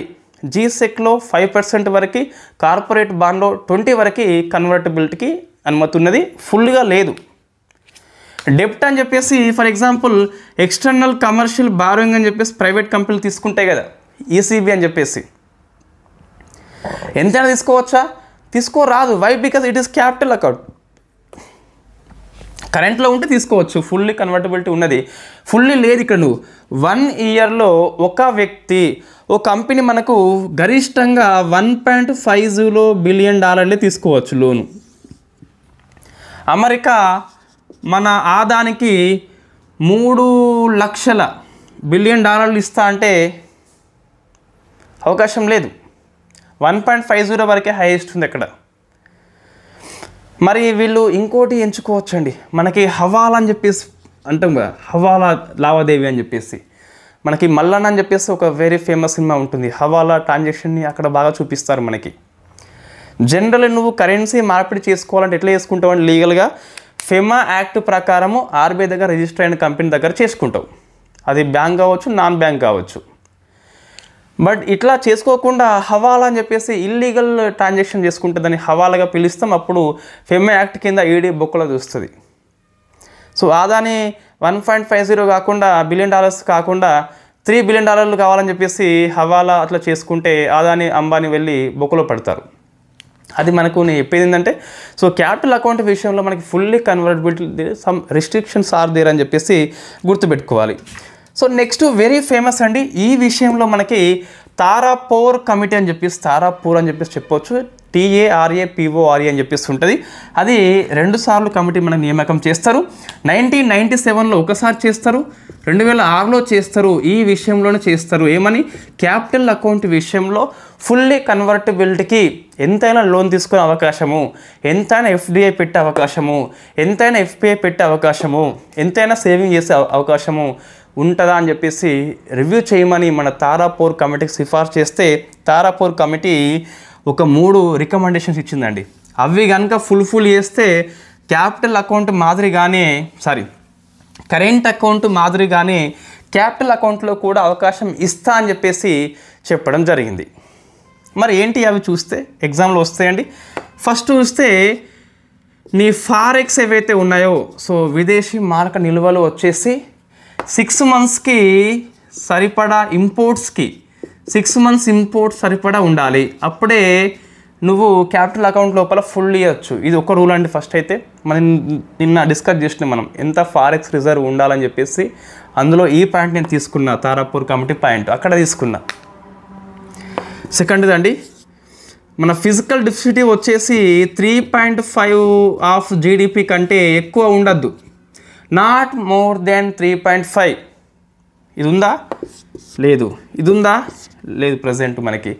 GSECలో 5% వరకు, కార్పొరేట్ బాండ్లో 20% వరకు కన్వర్టబిలిటీకి అనుమతి ఉన్నది, ఫుల్గా లేదు. డెబ్ట్ అని చెప్పేసి for example external commercial borrowing అని చెప్పేసి ప్రైవేట్ కంపెనీలు తీసుకుంటాయి కదా, ECB అని చెప్పేసి, ఎంతైనా తీసుకోవచ్చా? తీసుకోరాదు. Why? Because it is capital account. కరెంట్లో ఉంటే తీసుకోవచ్చు, ఫుల్లీ కన్వర్టబిలిటీ ఉన్నది. ఫుల్లీ లేదు ఇక్కడ. నువ్వు 1 ఇయర్లో ఒక వ్యక్తి, ఓ కంపెనీ మనకు గరిష్టంగా $1.50 బిలియన్ తీసుకోవచ్చు లోను. అమెరికా మన ఆదానికి $3 లక్షల బిలియన్ ఇస్తా అంటే అవకాశం లేదు. 1.50 వరకే హైయెస్ట్ ఉంది అక్కడ. మరి వీళ్ళు ఇంకోటి ఎంచుకోవచ్చండి, మనకి హవాలా అని చెప్పేసి అంటాం కదా, హవాలా లావాదేవీ అని చెప్పేసి. మనకి మల్లన్న అని చెప్పేసి ఒక వెరీ ఫేమస్ సినిమా ఉంటుంది, హవాలా ట్రాన్సాక్షన్ని అక్కడ బాగా చూపిస్తారు మనకి. జనరల్ నువ్వు కరెన్సీ మార్పిడి చేసుకోవాలంటే ఎట్లా చేసుకుంటావు అంటే లీగల్గా ఫెమా యాక్ట్ ప్రకారము ఆర్బీఐ దగ్గర రిజిస్టర్ అయిన కంపెనీ దగ్గర చేసుకుంటావు. అది బ్యాంక్ కావచ్చు, నాన్ బ్యాంక్ కావచ్చు. బట్ ఇట్లా చేసుకోకుండా హవాలా అని చెప్పేసి ఇల్లీగల్ ట్రాన్సాక్షన్ చేసుకుంటే దాన్ని హవాలాగా పిలుస్తాం. అప్పుడు ఫెమా యాక్ట్ కింద ఈడీ బొక్కలో చూస్తుంది. సో ఆదాని 1.50 కాకుండా $1 బిలియన్ కాకుండా $3 బిలియన్ కావాలని చెప్పేసి హవాలా అట్లా చేసుకుంటే ఆదాని అంబానీ వెళ్ళి బొక్కలో పడతారు. అది మనకు నేను చెప్పేది ఏంటంటే, సో క్యాపిటల్ అకౌంట్ విషయంలో మనకి fully convertibility some restrictions are there అని చెప్పేసి గుర్తుపెట్టుకోవాలి. సో నెక్స్ట్ వెరీ ఫేమస్ అండి ఈ విషయంలో మనకి తారాపూర్ కమిటీ అని చెప్పేసి, తారాపూర్ అని చెప్పేసి చెప్పవచ్చు, TARAPORE అని చెప్పేసి ఉంటుంది. అది 2 సార్లు కమిటీ మనకు నియామకం చేస్తారు. 1997లో ఒకసారి చేస్తారు, 2006లో చేస్తారు. ఈ విషయంలోనే చేస్తారు ఏమని, క్యాపిటల్ అకౌంట్ విషయంలో ఫుల్లీ కన్వర్టబిలిటీకి ఎంతైనా లోన్ తీసుకునే అవకాశము, ఎంతైనా FDI పెట్టే అవకాశము, ఎంతైనా FPI పెట్టే అవకాశము, ఎంతైనా సేవింగ్ చేసే అవకాశము ఉంటుందా అని చెప్పేసి రివ్యూ చేయమని మన తారాపూర్ కమిటీకి సిఫార్సు చేస్తే తారాపూర్ కమిటీ ఒక 3 రికమెండేషన్స్ ఇచ్చిందండి. అవి కనుక ఫుల్ఫిల్ చేస్తే క్యాపిటల్ అకౌంట్ మాదిరిగానే కరెంట్ అకౌంట్ మాదిరిగానే క్యాపిటల్ అకౌంట్లో కూడా అవకాశం ఇస్తా అని చెప్పేసి చెప్పడం జరిగింది. మరి ఏంటి అవి చూస్తే ఎగ్జామ్లో వస్తాయండి. ఫస్ట్ చూస్తే నీ ఫారెక్స్ ఏవైతే ఉన్నాయో, సో విదేశీ మార్క నిల్వలు వచ్చేసి 6 మంత్స్కి సరిపడా ఇంపోర్ట్స్కి 6 మంత్స్ ఇంపోర్ట్ సరిపడా ఉండాలి. అప్పుడే నువ్వు క్యాపిటల్ అకౌంట్ లోపల ఫుల్ ఇవ్వచ్చు. ఇది ఒక రూల్ అండి. ఫస్ట్ అయితే మనం నిన్న డిస్కస్ చేసినాం మనం ఎంత ఫారెక్స్ రిజర్వ్ ఉండాలని చెప్పేసి. అందులో ఈ పాయింట్ నేను తీసుకున్నా, తారాపూర్ కమిటీ పాయింట్ అక్కడ తీసుకున్నా. సెకండ్ది అండి, మన ఫిజికల్ డెఫిసిట్ వచ్చేసి 3.5 ఆఫ్ GDP కంటే ఎక్కువ ఉండద్దు, నాట్ మోర్ దెన్ 3.5. ఇది ఉందా? లేదు. ఇది ఉందా? లేదు. ప్రజెంట్ మనకి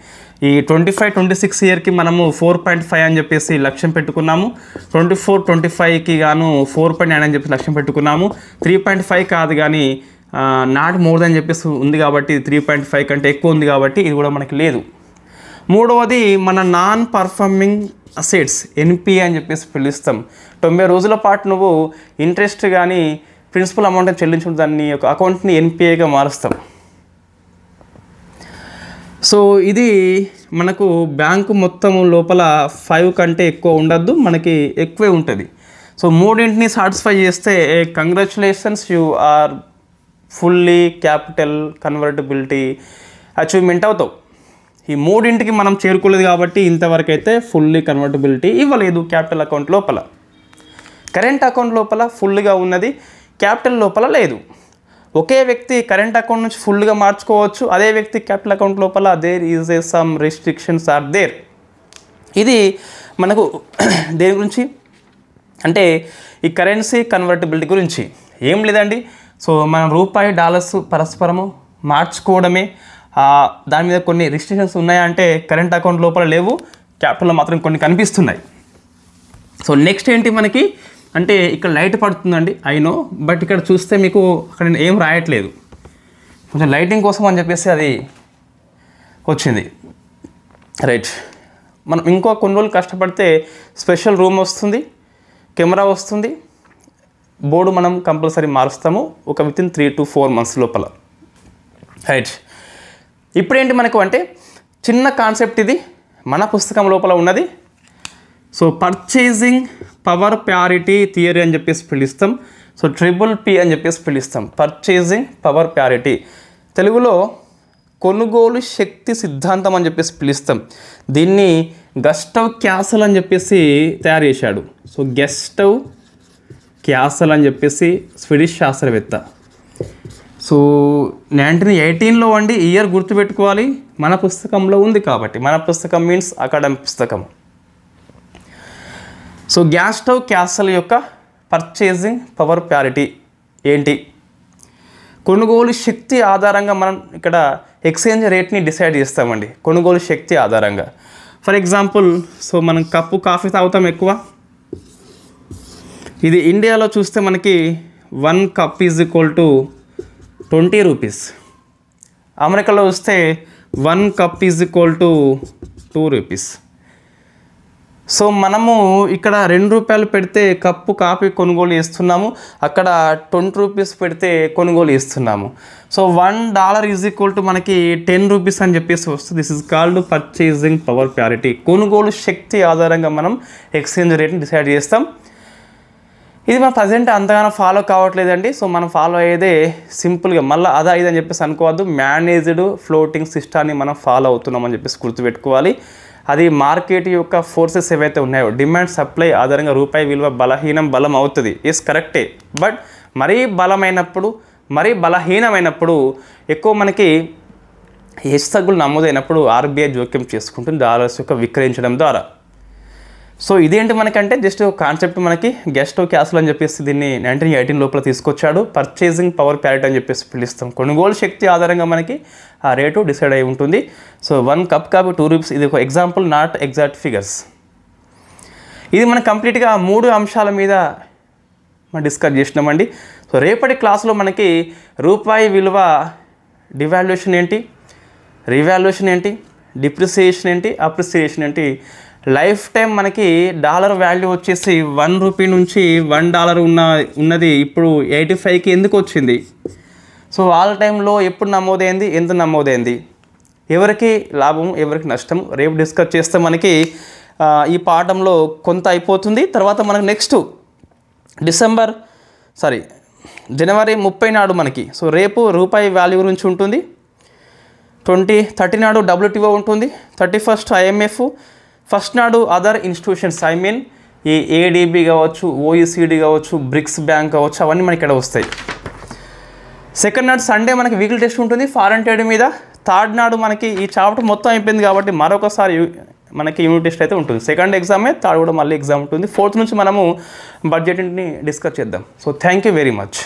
ఈ 25-26 ఇయర్కి మనము 4.5 అని చెప్పేసి లక్ష్యం పెట్టుకున్నాము. 24-25కి గాను 4.9 అని చెప్పేసి లక్ష్యం పెట్టుకున్నాము. 3.5 కాదు కానీ నాట్ మోర్ దెన్ చెప్పేసి ఉంది కాబట్టి 3.5 కంటే ఎక్కువ ఉంది కాబట్టి ఇది కూడా మనకి లేదు. మూడవది మన నాన్ పర్ఫార్మింగ్ అసెట్స్ NPA అని చెప్పేసి పిలుస్తాం. 90 రోజుల పాటు నువ్వు ఇంట్రెస్ట్ కానీ ప్రిన్సిపల్ అమౌంట్ చెల్లించుకుంటే దాన్ని ఒక అకౌంట్ని NPAగా మారుస్తాం. సో ఇది మనకు బ్యాంకు మొత్తం లోపల 5 కంటే ఎక్కువ ఉండద్దు, మనకి ఎక్కువే ఉంటుంది. సో మూడింటిని సాటిస్ఫై చేస్తే congratulations, you are fully capital convertibility achievement అవుతావు. ఈ మూడింటికి మనం చేరుకోలేదు కాబట్టి ఇంతవరకు అయితే ఫుల్లీ కన్వర్టబిలిటీ ఇవ్వలేదు. క్యాపిటల్ అకౌంట్ లోపల, కరెంట్ అకౌంట్ లోపల ఫుల్గా ఉన్నది, క్యాపిటల్ లోపల లేదు. ఒకే వ్యక్తి కరెంట్ అకౌంట్ నుంచి ఫుల్గా మార్చుకోవచ్చు, అదే వ్యక్తి క్యాపిటల్ అకౌంట్ లోపల there is a some restrictions are there. ఇది మనకు దేని గురించి అంటే ఈ కరెన్సీ కన్వర్టబిలిటీ గురించి ఏం లేదండి. సో మనం రూపాయి డాలర్స్ పరస్పరము మార్చుకోవడమే. దాని మీద కొన్ని రిస్ట్రిక్షన్స్ ఉన్నాయంటే కరెంట్ అకౌంట్ లోపల లేవు, క్యాపిటల్లో మాత్రం కొన్ని కనిపిస్తున్నాయి. సో నెక్స్ట్ ఏంటి మనకి అంటే ఇక్కడ లైట్ పడుతుందండి, అయినో, బట్ ఇక్కడ చూస్తే మీకు అక్కడ నేను ఏం రాయట్లేదు, కొంచెం లైటింగ్ కోసం అని చెప్పేసి అది వచ్చింది. రైట్, మనం ఇంకో కొన్ని రోజులు కష్టపడితే స్పెషల్ రూమ్ వస్తుంది, కెమెరా వస్తుంది, బోర్డు మనం కంపల్సరీ మారుస్తాము ఒక వితిన్ 3 to 4 months లోపల. రైట్, ఇప్పుడేంటి మనకు అంటే చిన్న కాన్సెప్ట్ ఇది మన పుస్తకం లోపల ఉన్నది. So purchasing power parity theory అని చెప్పేసి పిలుస్తాం. సో PPP అని చెప్పేసి పిలుస్తాం, పర్చేజింగ్ పవర్ ప్యారిటీ. తెలుగులో కొనుగోలు శక్తి సిద్ధాంతం అని చెప్పేసి పిలుస్తాం. దీన్ని గస్టవ్ క్యాసల్ అని చెప్పేసి తయారు చేశాడు. సో గస్టవ్ క్యాసల్ అని చెప్పేసి స్వీడిష్ శాస్త్రవేత్త. సో 1918లో అండి, ఇయర్ గుర్తుపెట్టుకోవాలి, మన పుస్తకంలో ఉంది కాబట్టి. మన పుస్తకం మీన్స్ అకాడమిక్ పుస్తకం. సో గస్టవ్ క్యాసల్ యొక్క పర్చేజింగ్ పవర్ ప్యారిటీ ఏంటి, కొనుగోలు శక్తి ఆధారంగా మనం ఇక్కడ ఎక్స్చేంజ్ రేట్ని డిసైడ్ చేస్తామండి కొనుగోలు శక్తి ఆధారంగా. ఫర్ ఎగ్జాంపుల్, సో మనం కప్పు కాఫీ తాగుతాం ఎక్కువ. ఇది ఇండియాలో చూస్తే మనకి 1 cup is equal to 20 rupees. అమెరికాలో చూస్తే 1 cup is equal to 2 rupees. So మనము ఇక్కడ 2 రూపాయలు పెడితే కప్పు కాఫీ కొనుగోలు చేస్తున్నాము, అక్కడ 20 రూపీస్ పెడితే కొనుగోలు చేస్తున్నాము. సో $1 ఈజ్ ఈక్వల్ టు మనకి 10 రూపీస్ అని చెప్పేసి వస్తుంది. This is called purchasing power parity. కొనుగోలు శక్తి ఆధారంగా మనం ఎక్స్చేంజ్ రేట్ని డిసైడ్ చేస్తాం. ఇది మన ప్రజెంట్ అంతగానో ఫాలో కావట్లేదండి. సో మనం ఫాలో అయ్యేదే సింపుల్గా మళ్ళీ అదా ఇది అని చెప్పేసి అనుకోవద్దు, మేనేజ్డ్ ఫ్లోటింగ్ సిస్టాన్ని మనం ఫాలో అవుతున్నామని చెప్పేసి గుర్తుపెట్టుకోవాలి. అది మార్కెట్ యొక్క ఫోర్సెస్ ఏవైతే ఉన్నాయో, డిమాండ్ సప్లై ఆధారంగా రూపాయి విలువ బలం అవుతుంది. ఎస్ కరెక్టే. బట్ మరీ బలమైనప్పుడు, మరీ బలహీనమైనప్పుడు, ఎక్కువ మనకి హెచ్చుతగ్గులు నమోదైనప్పుడు ఆర్బీఐ జోక్యం చేసుకుంటుంది డాలర్స్ యొక్క విక్రయించడం ద్వారా. సో ఇదేంటి మనకంటే జస్ట్ కాన్సెప్ట్ మనకి గెస్టో క్యాస్ల్ అని చెప్పేసి దీన్ని 1918 లోపల తీసుకొచ్చాడు. పర్చేసింగ్ పవర్ ప్యారిటీ అని చెప్పేసి పిలుస్తాం. కొనుగోలు శక్తి ఆధారంగా మనకి ఆ రేటు డిసైడ్ అయి ఉంటుంది. సో 1 కప్ కాఫీ 2 రూపీస్, ఇది ఒక ఎగ్జాంపుల్, నాట్ ఎగ్జాక్ట్ ఫిగర్స్. ఇది మనం కంప్లీట్గా 3 అంశాల మీద మనం డిస్కస్ చేసినామండి. సో రేపటి క్లాస్లో మనకి రూపాయి విలువ డివాల్యుయేషన్ ఏంటి, రివాల్యుయేషన్ ఏంటి, డిప్రిసియేషన్ ఏంటి, అప్రిసియేషన్ ఏంటి, లైఫ్ టైం మనకి డాలర్ వాల్యూ వచ్చేసి 1 రూపీ నుంచి $1 ఉన్నది ఇప్పుడు 85కి ఎందుకు వచ్చింది, సో ఆల్ టైంలో ఎప్పుడు నమోదైంది, ఎంత నమోదైంది, ఎవరికి లాభం ఎవరికి నష్టం, రేపు డిస్కస్ చేస్తే మనకి ఈ పాఠంలో కొంత అయిపోతుంది. తర్వాత మనకు నెక్స్ట్ జనవరి 30 నాడు మనకి, సో రేపు రూపాయి వాల్యూ గురించి ఉంటుంది. 30 నాడు WTO ఉంటుంది, 31st IMF, ఫస్ట్ నాడు అదర్ ఇన్స్టిట్యూషన్స్, ఐ మీన్ ఈ ADB కావచ్చు, OECD కావచ్చు, బ్రిక్స్ బ్యాంక్ కావచ్చు, అవన్నీ మనకి ఇక్కడ వస్తాయి. సెకండ్ నాడు సండే మనకి వీక్లీ టెస్ట్ ఉంటుంది ఫారెన్ ట్రేడ్ మీద. థర్డ్ నాడు మనకి ఈ చాప్టర్ మొత్తం అయిపోయింది కాబట్టి మరొకసారి మనకి యూనిట్ టెస్ట్ అయితే ఉంటుంది. సెకండ్ ఎగ్జామే, థర్డ్ కూడా మళ్ళీ ఎగ్జామ్ ఉంటుంది. ఫోర్త్ నుంచి మనము బడ్జెట్ని డిస్కస్ చేద్దాం. So thank you very much.